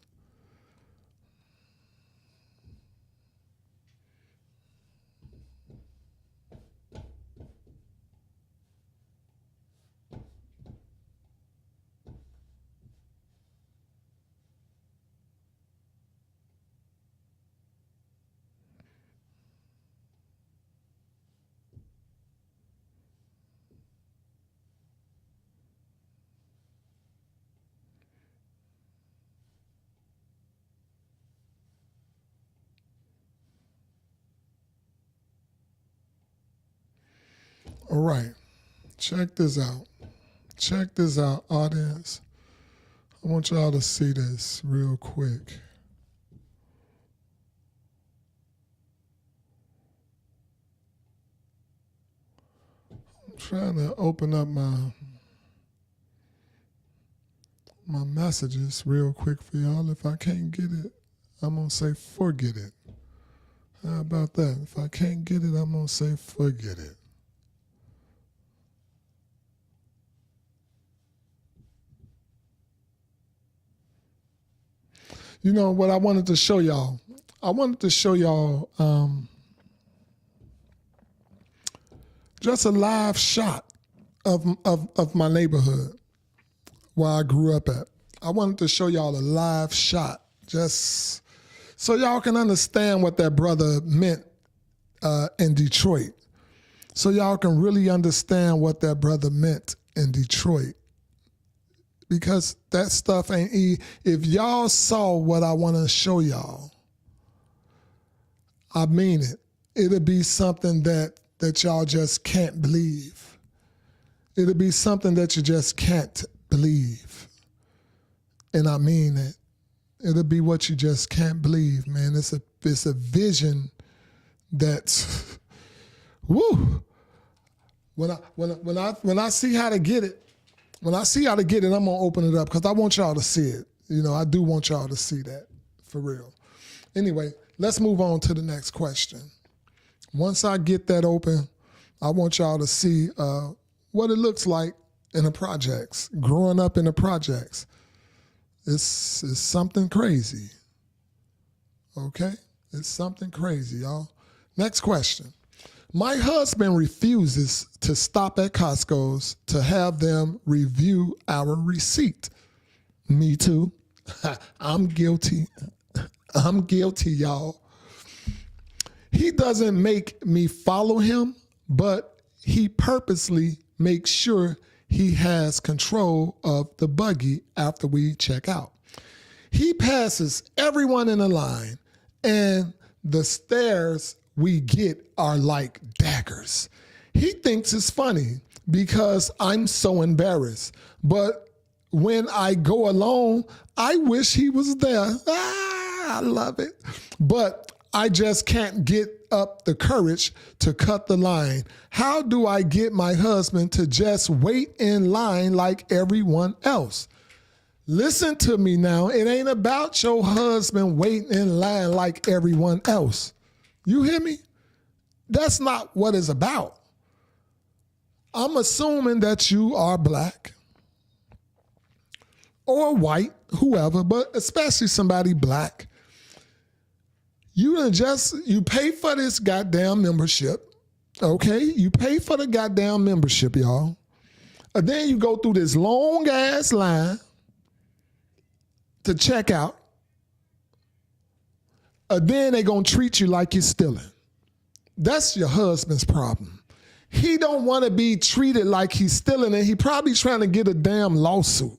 All right, check this out. Check this out, audience. I want y'all to see this real quick. I'm trying to open up my messages real quick for y'all. If I can't get it, I'm going to say forget it. How about that? If I can't get it, I'm going to say forget it. You know what I wanted to show y'all? I wanted to show y'all just a live shot of my neighborhood where I grew up at. I wanted to show y'all a live shot just so y'all can understand what that brother meant in Detroit. So y'all can really understand what that brother meant in Detroit. Because that stuff ain't if y'all saw what I want to show y'all, I mean it. It'll be something that y'all just can't believe. It'll be something that you just can't believe. And I mean it. It'll be what you just can't believe, man. It's a vision that's woo. When I see how to get it, I'm gonna open it up because I want y'all to see it. You know, I do want y'all to see that for real. Anyway, let's move on to the next question. Once I get that open, I want y'all to see what it looks like in the projects, growing up in the projects. It's something crazy. Okay? It's something crazy, y'all. Next question. My husband refuses to stop at Costco's to have them review our receipt. Me too. I'm guilty. I'm guilty, y'all. He doesn't make me follow him, but he purposely makes sure he has control of the buggy after we check out. He passes everyone in the line, and the stares we get are like daggers. He thinks it's funny because I'm so embarrassed. But when I go alone, I wish he was there. I love it. But I just can't get up the courage to cut the line. How do I get my husband to just wait in line like everyone else? Listen to me now. It ain't about your husband waiting in line like everyone else. You hear me? That's not what it's about. I'm assuming that you are black or white, whoever, but especially somebody black. You pay for this goddamn membership, okay? You pay for the goddamn membership, y'all. And then you go through this long ass line to check out. And then they gonna treat you like you're stealing. That's your husband's problem. He don't want to be treated like he's stealing, and he probably trying to get a damn lawsuit.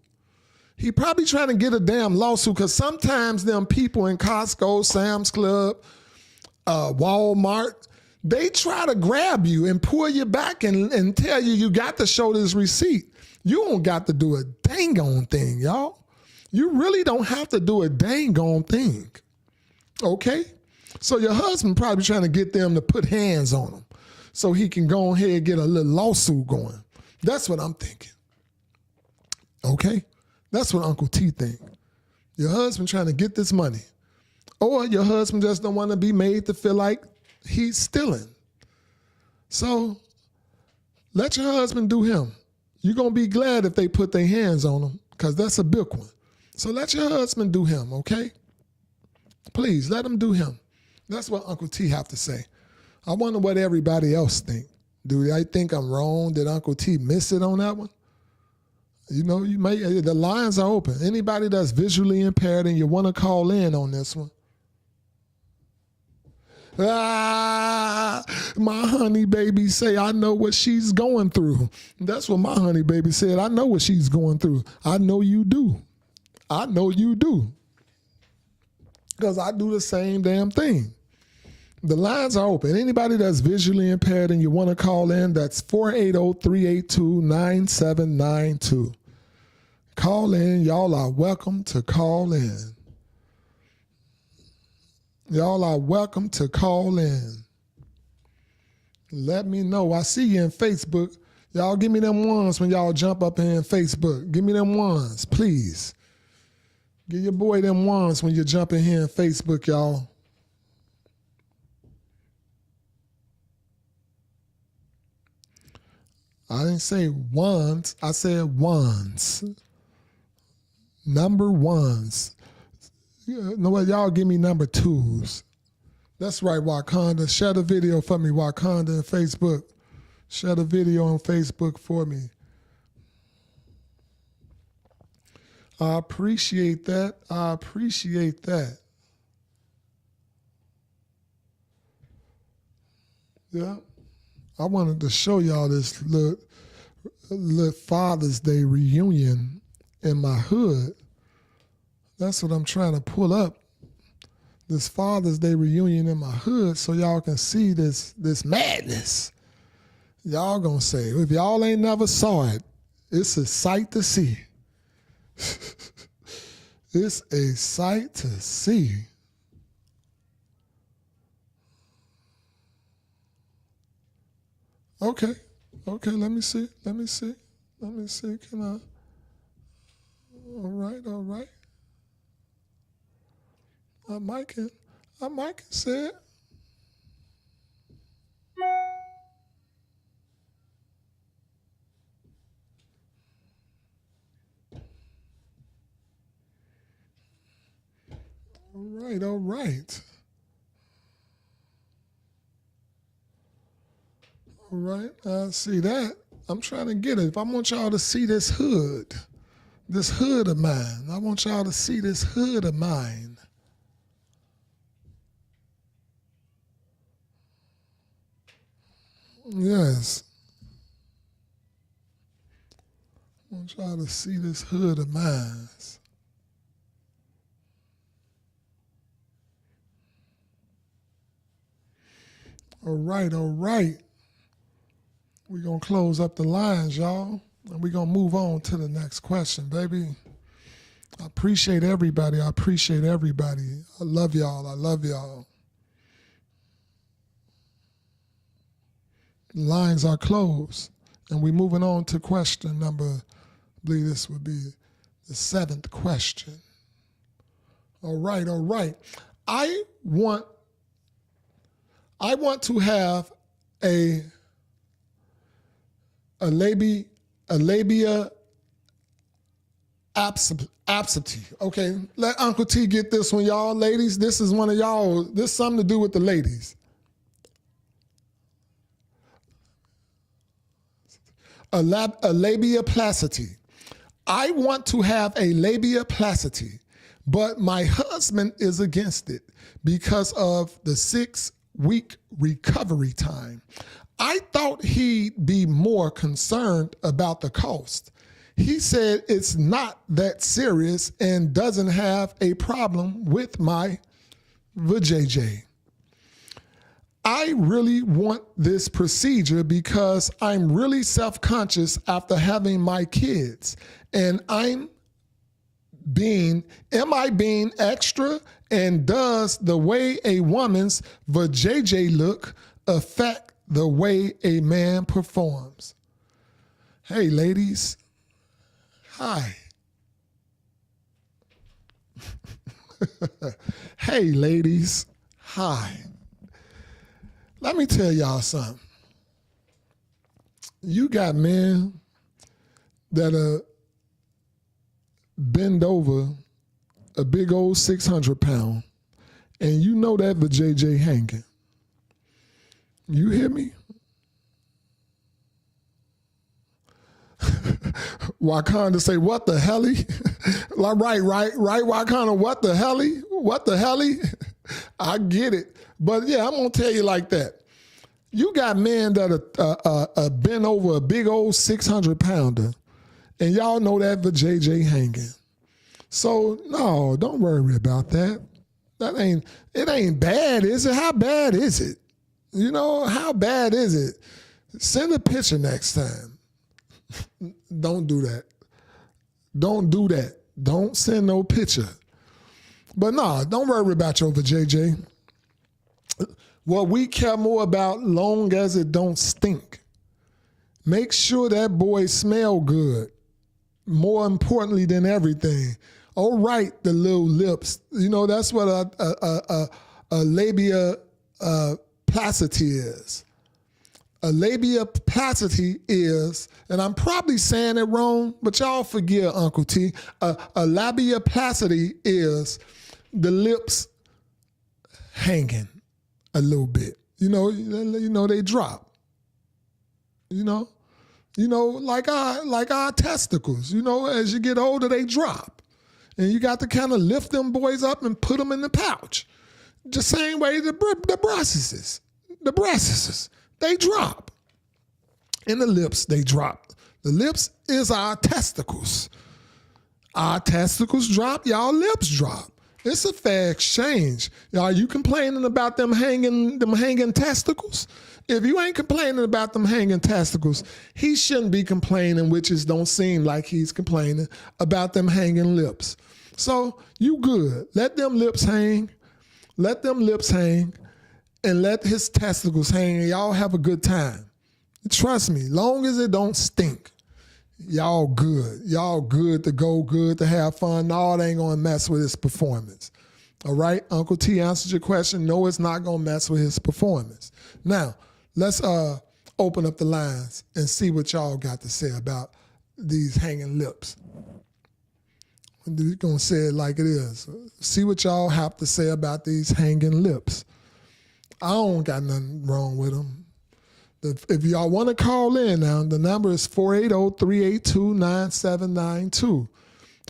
He probably trying to get a damn lawsuit because sometimes them people in Costco, Sam's Club, Walmart, they try to grab you and pull you back and tell you got to show this receipt. You don't got to do a dang on thing, y'all. You really don't have to do a dang on thing. Okay? So your husband probably trying to get them to put hands on him so he can go ahead and get a little lawsuit going. That's what I'm thinking. Okay? That's what Uncle T think. Your husband trying to get this money. Or your husband just don't want to be made to feel like he's stealing. So let your husband do him. You're going to be glad if they put their hands on him because that's a big one. So let your husband do him, okay? Please, let him do him. That's what Uncle T have to say. I wonder what everybody else think. Do they think I'm wrong? Did Uncle T miss it on that one? You know, the lines are open. Anybody that's visually impaired and you want to call in on this one. My honey baby say, I know what she's going through. That's what my honey baby said. I know what she's going through. I know you do. I know you do. Because I do the same damn thing. The lines are open. Anybody that's visually impaired and you want to call in, that's 480-382-9792. Call in. Y'all are welcome to call in. Y'all are welcome to call in. Let me know. I see you in Facebook. Y'all give me them ones when y'all jump up here in Facebook. Give me them ones, please. Give your boy them ones when you jump in here in Facebook, y'all. I didn't say ones. I said ones. Number ones. You know what? Y'all give me number twos. That's right, Wakanda. Share the video for me, Wakanda, on Facebook. Share the video on Facebook for me. I appreciate that. I appreciate that. Yeah. I wanted to show y'all this little Father's Day reunion in my hood. That's what I'm trying to pull up. This Father's Day reunion in my hood so y'all can see this madness. Y'all gonna say, if y'all ain't never saw it, it's a sight to see. It's a sight to see. Okay, let me see. Can I? All right. I might can say it. All right. All right, I see that. I'm trying to get it. If I want y'all to see this hood of mine, I want y'all to see this hood of mine. Yes. I want y'all to see this hood of mine. All right, all right. We're going to close up the lines, y'all, and we're going to move on to the next question, baby. I appreciate everybody. I appreciate everybody. I love y'all. I love y'all. Lines are closed, and we're moving on to question number, I believe this would be the 7th question. All right, all right. I want to have a labia absentee. Okay, let Uncle T get this one, y'all. Ladies, this is one of y'all. This is something to do with the ladies. A labiaplasty. I want to have a labiaplasty, but my husband is against it because of the 6-week recovery time. I thought he'd be more concerned about the cost. He said it's not that serious and doesn't have a problem with my vajayjay. I really want this procedure because I'm really self-conscious after having my kids, and am I being extra, and does the way a woman's vajayjay look affect the way a man performs? Hey, ladies. Hi. Hey, ladies. Hi. Let me tell y'all something. You got men that bend over a big old 600 pound, and you know that vajayjay hanging. You hear me? Wakanda say, what the helly? right. Wakanda, what the helly? What the helly? I get it. But yeah, I'm going to tell you like that. You got men that are bent over a big old 600 pounder, and y'all know that vajayjay hanging. So no, don't worry about that. It ain't bad, is it? How bad is it? You know, how bad is it? Send a picture next time. Don't do that. Don't do that. Don't send no picture. But no, don't worry about your vajayjay. What we care more about, long as it don't stink. Make sure that boy smell good. More importantly than everything. All right, the little lips. You know, that's what a labia placity is. A labiaplasty is, and I'm probably saying it wrong, but y'all forgive Uncle T. A labiaplasty is the lips hanging a little bit. You know they drop. You know, like our testicles. You know, as you get older, they drop, and you got to kind of lift them boys up and put them in the pouch. The same way the breasts, they drop. And the lips, they drop. The lips is our testicles. Our testicles drop, y'all lips drop. It's a fair exchange. Are you complaining about them hanging testicles? If you ain't complaining about them hanging testicles, he shouldn't be complaining, which is don't seem like he's complaining about them hanging lips. So you good. Let them lips hang. Let them lips hang. And let his testicles hang, and y'all have a good time. Trust me, long as it don't stink, y'all good. Y'all good to go, good to have fun. No, it ain't gonna mess with his performance. All right, Uncle T answered your question. No, it's not gonna mess with his performance. Now, let's open up the lines and see what y'all got to say about these hanging lips. We're gonna say it like it is. See what y'all have to say about these hanging lips. I don't got nothing wrong with them. If y'all want to call in now, the number is 480-382-9792.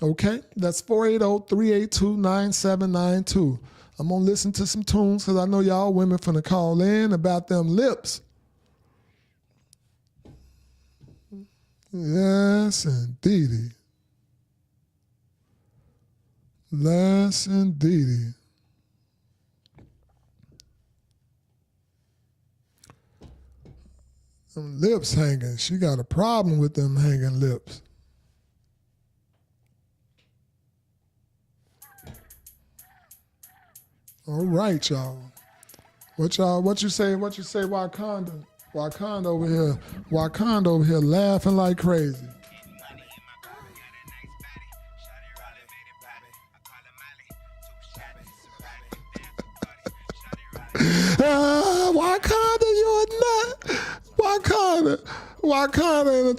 Okay? That's 480-382-9792. I'm going to listen to some tunes because I know y'all women finna call in about them lips. Yes, indeedy. Yes, indeedy. Them lips hanging. She got a problem with them hanging lips. All right, y'all. What you say, Wakanda? Wakanda over here laughing like crazy. Wakanda, you a nut. Wakanda in the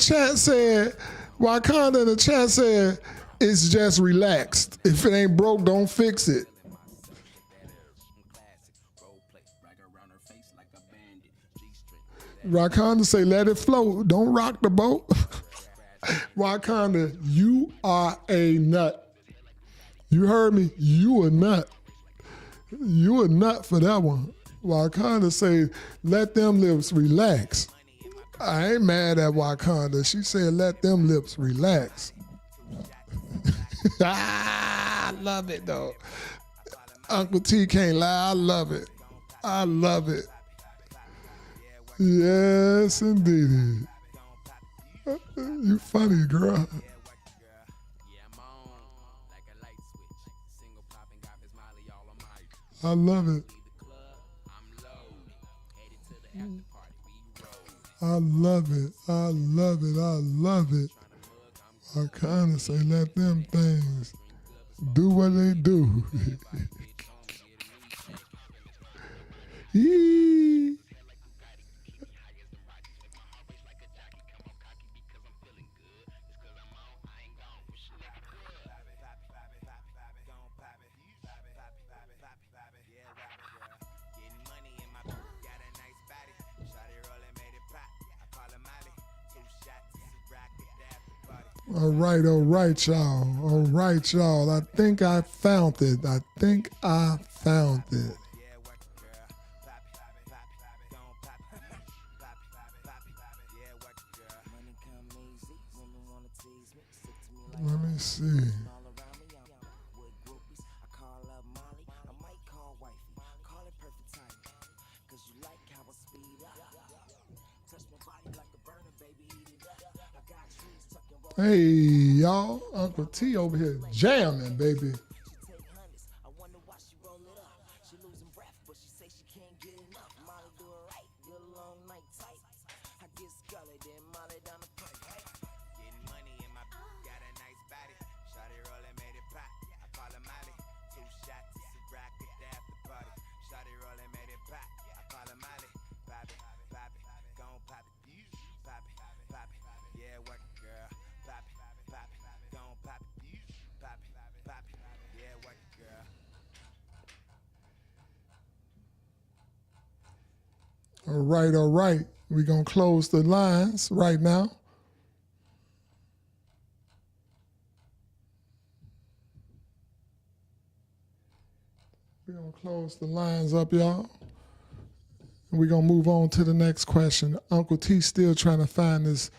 chat said, it's just relaxed. If it ain't broke, don't fix it. Wakanda say, let it float. Don't rock the boat. Wakanda, you are a nut. You heard me? You a nut. You a nut for that one. Wakanda say, let them lips relax. I ain't mad at Wakanda. She said, let them lips relax. I love it, though. Uncle T can't lie. I love it. I love it. Yes, indeed. You funny, girl. I love it. I love it. I love it. I love it. I kind of say, let them things do what they do. Yee. All right, y'all. All right, y'all. I think I found it. Let me see. Hey, y'all. Uncle T over here jamming, baby. All right. We're going to close the lines right now. We're going to close the lines up, y'all. And we're going to move on to the next question. Uncle T still trying to find this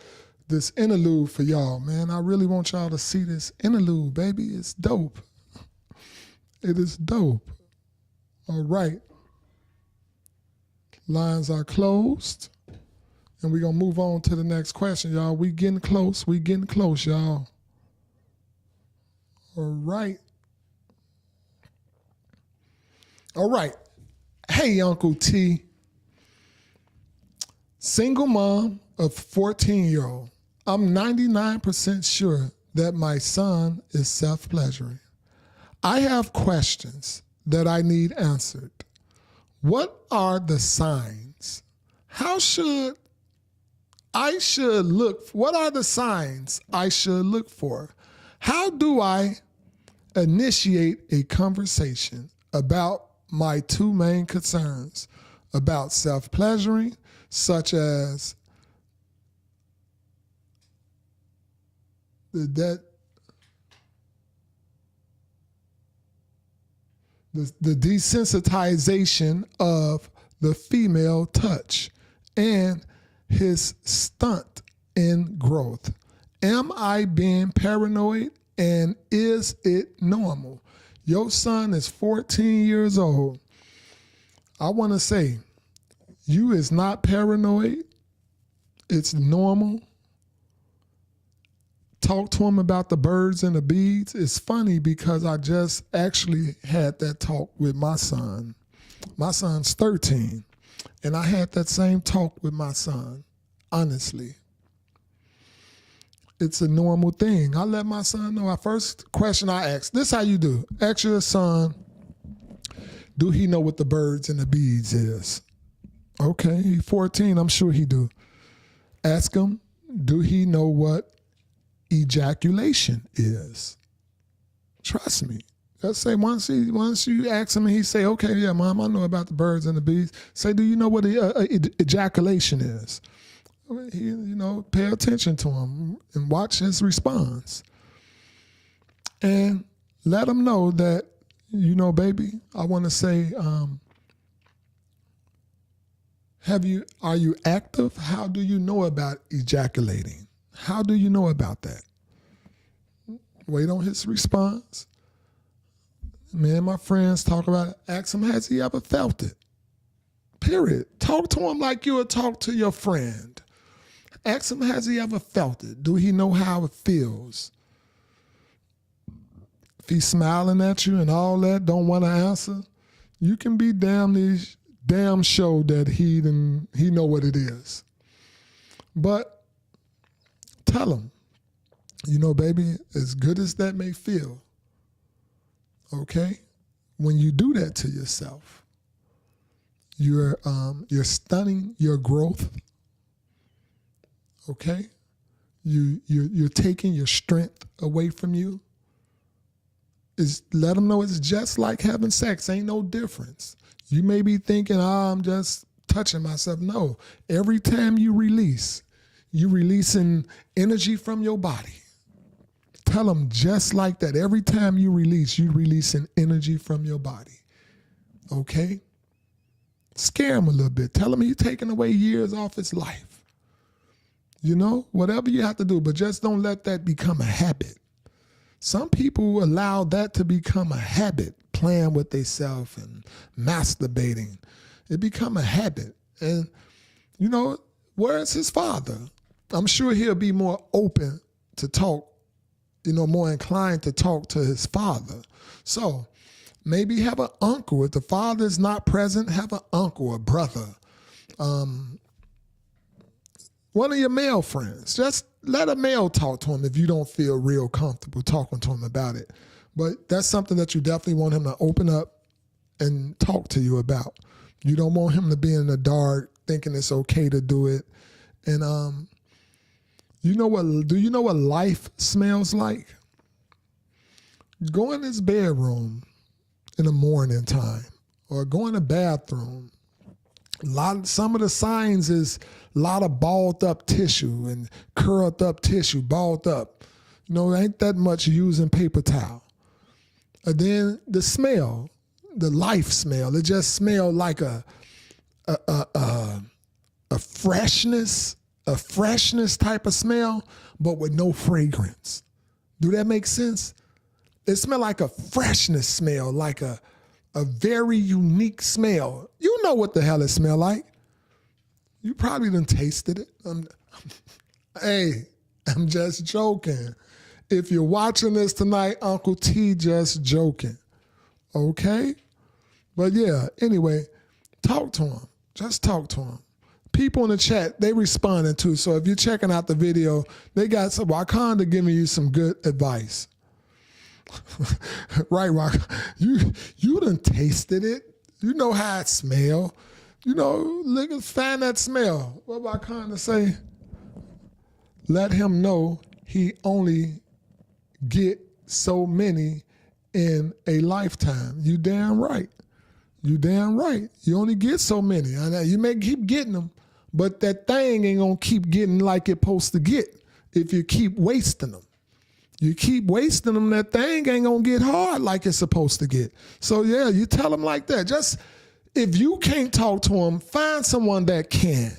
interlude for y'all, man. I really want y'all to see this interlude, baby. It's dope. It is dope. All right. Lines are closed. And we're going to move on to the next question, y'all. We getting close, y'all. All right. Hey, Uncle T. Single mom of 14-year-old. I'm 99% sure that my son is self-pleasuring. I have questions that I need answered. What are the signs? What are the signs I should look for? How do I initiate a conversation about my two main concerns about self-pleasuring, such as the desensitization of the female touch and his stunt in growth. Am I being paranoid, and is it normal? Your son is 14 years old. I want to say, you is not paranoid. It's normal. Talk to him about the birds and the bees. It's funny because I just actually had that talk with my son. My son's 13, and I had that same talk with my son, honestly. It's a normal thing. I let my son know. Our first question I asked, this how you do. Ask your son, do he know what the birds and the bees is? Okay, he's 14, I'm sure he do. Ask him, do he know what ejaculation is? Trust me. Let's say once you ask him and he say, okay, yeah, Mom, I know about the birds and the bees. Say, do you know what ejaculation is? He, pay attention to him and watch his response. And let him know that, baby, I want to say, are you active? How do you know about ejaculating? How do you know about that? Wait on his response. Me and my friends talk about it. Ask him, has he ever felt it? Period. Talk to him like you would talk to your friend. Ask him, has he ever felt it? Do he know how it feels? If he's smiling at you and all that, don't want to answer, you can be damn sure that he know what it is. But tell him, baby, as good as that may feel, okay, when you do that to yourself, you're stunning your growth. Okay, you're taking your strength away from you. Let them know it's just like having sex. Ain't no difference. You may be thinking, I'm just touching myself. No, every time you release, you're releasing energy from your body. Tell them just like that. Every time you release, you're releasing energy from your body. Okay? Scare him a little bit. Tell him you're taking away years off his life. Whatever you have to do, but just don't let that become a habit. Some people allow that to become a habit, playing with themselves and masturbating. It become a habit. And, where's his father? I'm sure he'll be more open to talk, more inclined to talk to his father. So maybe have an uncle. If the father is not present, have an uncle, a brother, one of your male friends. Just let a male talk to him if you don't feel real comfortable talking to him about it. But that's something that you definitely want him to open up and talk to you about. You don't want him to be in the dark thinking it's okay to do it. And do you know what life smells like? Go in his bedroom in the morning time or go in the bathroom. Some of the signs is a lot of balled up tissue and curled up tissue, balled up. Ain't that much using paper towel. And then the smell, the life smell, it just smells like a freshness type of smell, but with no fragrance. Do that make sense? It smells like a freshness smell, like a very unique smell. You know what the hell it smell like. You probably done tasted it. I'm just joking. If you're watching this tonight, Uncle T just joking. Okay? But yeah, anyway, talk to him. Just talk to him. People in the chat, they responding too. So if you're checking out the video, they got some Wakanda giving you some good advice. Right, Rock. You done tasted it. You know how it smell. Look, find that smell. What Wakanda say? Let him know he only get so many in a lifetime. You damn right. You damn right. You only get so many. I know you may keep getting them, but that thing ain't gonna keep getting like it's supposed to get if you keep wasting them. You keep wasting them, that thing ain't gonna get hard like it's supposed to get. So yeah, you tell them like that. Just if you can't talk to them, find someone that can.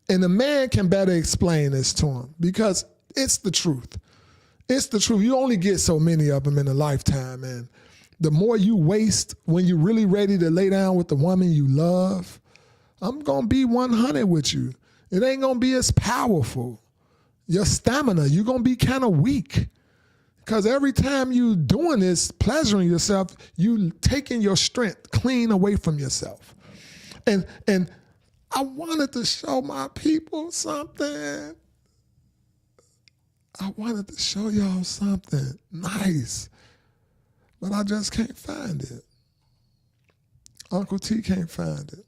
And the man can better explain this to him because it's the truth. It's the truth. You only get so many of them in a lifetime, and the more you waste when you're really ready to lay down with the woman you love, I'm going to be 100 with you. It ain't going to be as powerful. Your stamina, you're going to be kind of weak because every time you doing this, pleasuring yourself, you taking your strength clean away from yourself. And I wanted to show my people something. I wanted to show y'all something nice, but I just can't find it. Uncle T can't find it.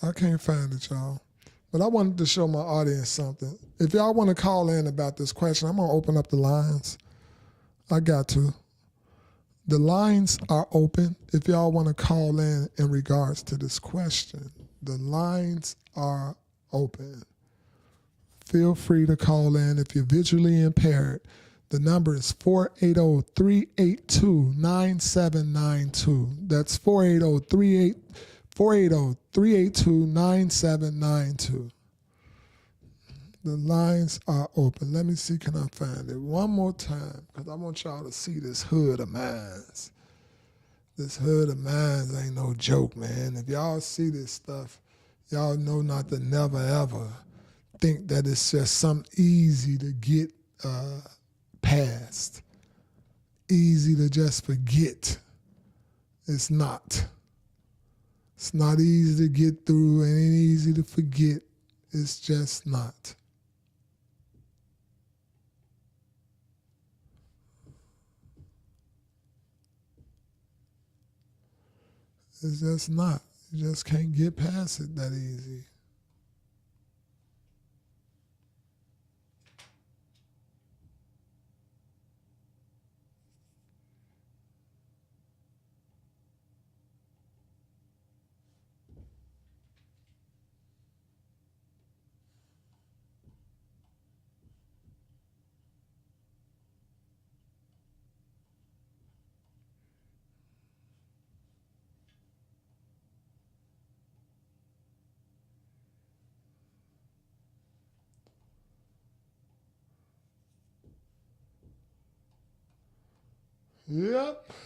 I can't find it, y'all. But I wanted to show my audience something. If y'all want to call in about this question, I'm going to open up the lines. I got to. The lines are open if y'all want to call in regards to this question. The lines are open. Feel free to call in if you're visually impaired. The number is 480-382-9792. That's 480-382-9792. The lines are open. Let me see, can I find it one more time? Because I want y'all to see this hood of mine. This hood of mine ain't no joke, man. If y'all see this stuff, y'all know not to never, ever think that it's just something easy to get past. Easy to just forget. It's not. It's not easy to get through. It ain't easy to forget. It's just not. It's just not. You just can't get past it that easy.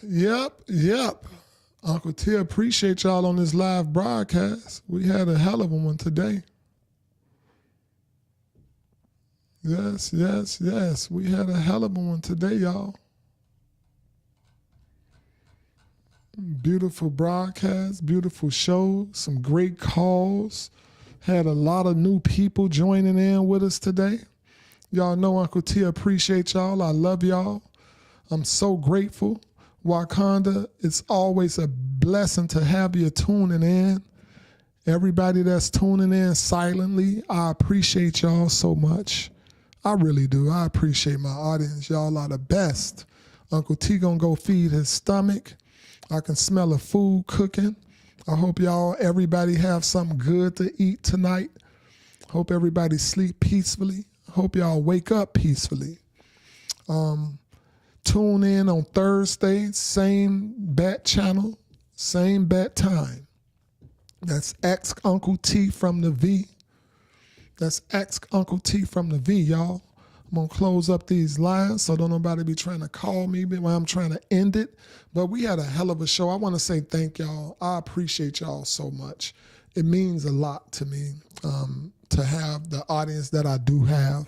Yep. Uncle T, appreciate y'all on this live broadcast. We had a hell of a one today. Yes. We had a hell of a one today, y'all. Beautiful broadcast, beautiful show, some great calls. Had a lot of new people joining in with us today. Y'all know Uncle T appreciate y'all. I love y'all. I'm so grateful. Wakanda, it's always a blessing to have you tuning in. Everybody that's tuning in silently, I appreciate y'all so much. I really do. I appreciate my audience. Y'all are the best. Uncle T gonna go feed his stomach. I can smell the food cooking. I hope everybody have something good to eat tonight. Hope everybody sleep peacefully. Hope y'all wake up peacefully. Tune in on Thursday, same bat channel, same bat time. That's Ask Uncle T from the V. That's Ask Uncle T from the V, y'all. I'm going to close up these lines so don't nobody be trying to call me while I'm trying to end it. But we had a hell of a show. I want to say thank y'all. I appreciate y'all so much. It means a lot to me to have the audience that I do have.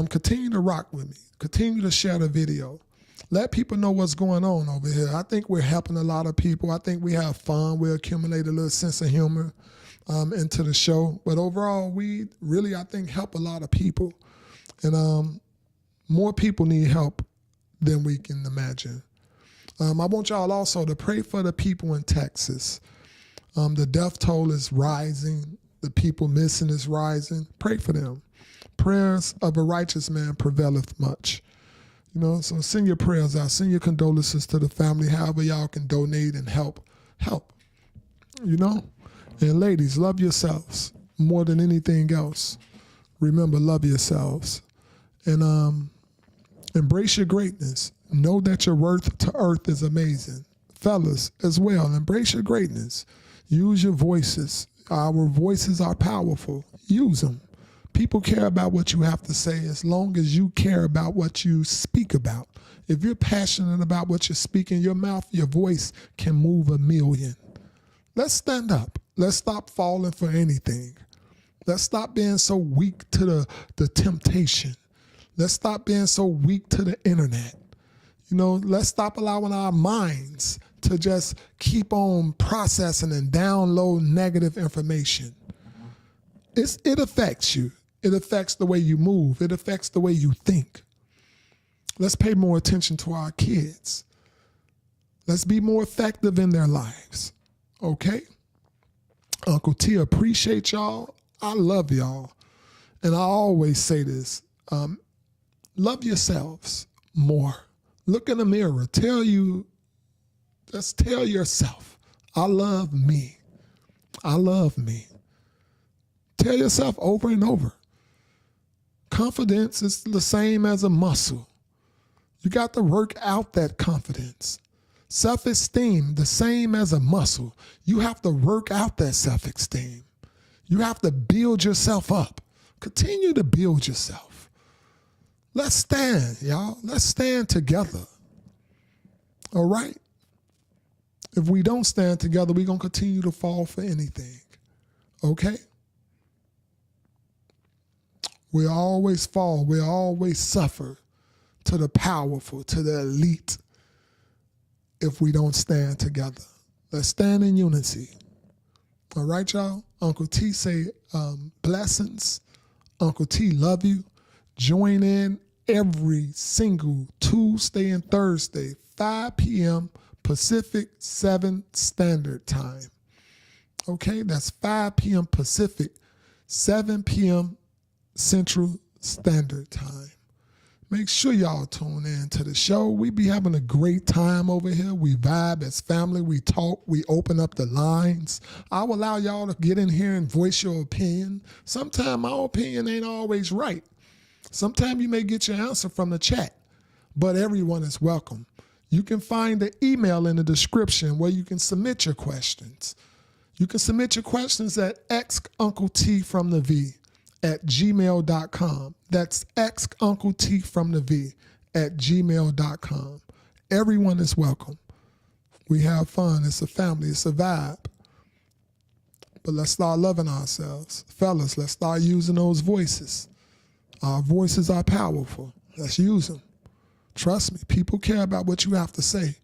Continue to rock with me. Continue to share the video. Let people know what's going on over here. I think we're helping a lot of people. I think we have fun. We accumulate a little sense of humor into the show. But overall, we really, I think, help a lot of people. And more people need help than we can imagine. I want y'all also to pray for the people in Texas. The death toll is rising. The people missing is rising. Pray for them. Prayers of a righteous man prevaileth much. You know, so send your prayers out. Send your condolences to the family, however y'all can donate and help. Help. You know? And ladies, love yourselves more than anything else. Remember, love yourselves. And embrace your greatness. Know that your worth to earth is amazing. Fellas, as well, embrace your greatness. Use your voices. Our voices are powerful. Use them. People care about what you have to say as long as you care about what you speak about. If you're passionate about what you're speaking, your mouth, your voice can move a million. Let's stand up. Let's stop falling for anything. Let's stop being so weak to the temptation. Let's stop being so weak to the internet. You know, let's stop allowing our minds to just keep on processing and download negative information. It affects you. It affects the way you move. It affects the way you think. Let's pay more attention to our kids. Let's be more effective in their lives. Okay? Uncle T, appreciate y'all. I love y'all. And I always say this. Love yourselves more. Look in the mirror. Just tell yourself, I love me. I love me. Tell yourself over and over. Confidence is the same as a muscle. You got to work out that confidence. Self-esteem, the same as a muscle. You have to work out that self-esteem. You have to build yourself up. Continue to build yourself. Let's stand, y'all. Let's stand together. All right? If we don't stand together, we're going to continue to fall for anything. Okay? We always fall. We always suffer to the powerful, to the elite, if we don't stand together. Let's stand in unity. All right, y'all? Uncle T say blessings. Uncle T love you. Join in every single Tuesday and Thursday, 5 p.m. Pacific, 7 Standard Time. Okay, that's 5 p.m. Pacific, 7 p.m. Central Standard Time. Make sure y'all tune in to the show. We be having a great time over here. We vibe as family. We talk. We open up the lines. I'll allow y'all to get in here and voice your opinion. Sometimes my opinion ain't always right. Sometimes you may get your answer from the chat, but everyone is welcome. You can find the email in the description where you can submit your questions. You can submit your questions at askuncleteefromthev at gmail.com. That's askuncleteefromthev at gmail.com. Everyone is welcome. We have fun. It's a family. It's a vibe. But let's start loving ourselves. Fellas, let's start using those voices. Our voices are powerful. Let's use them. Trust me, people care about what you have to say.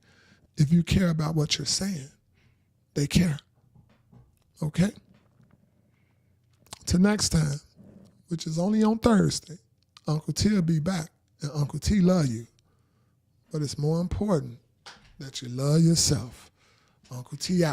If you care about what you're saying, they care. Okay? Till next time, which is only on Thursday, Uncle T will be back, and Uncle T love you. But it's more important that you love yourself. Uncle T out.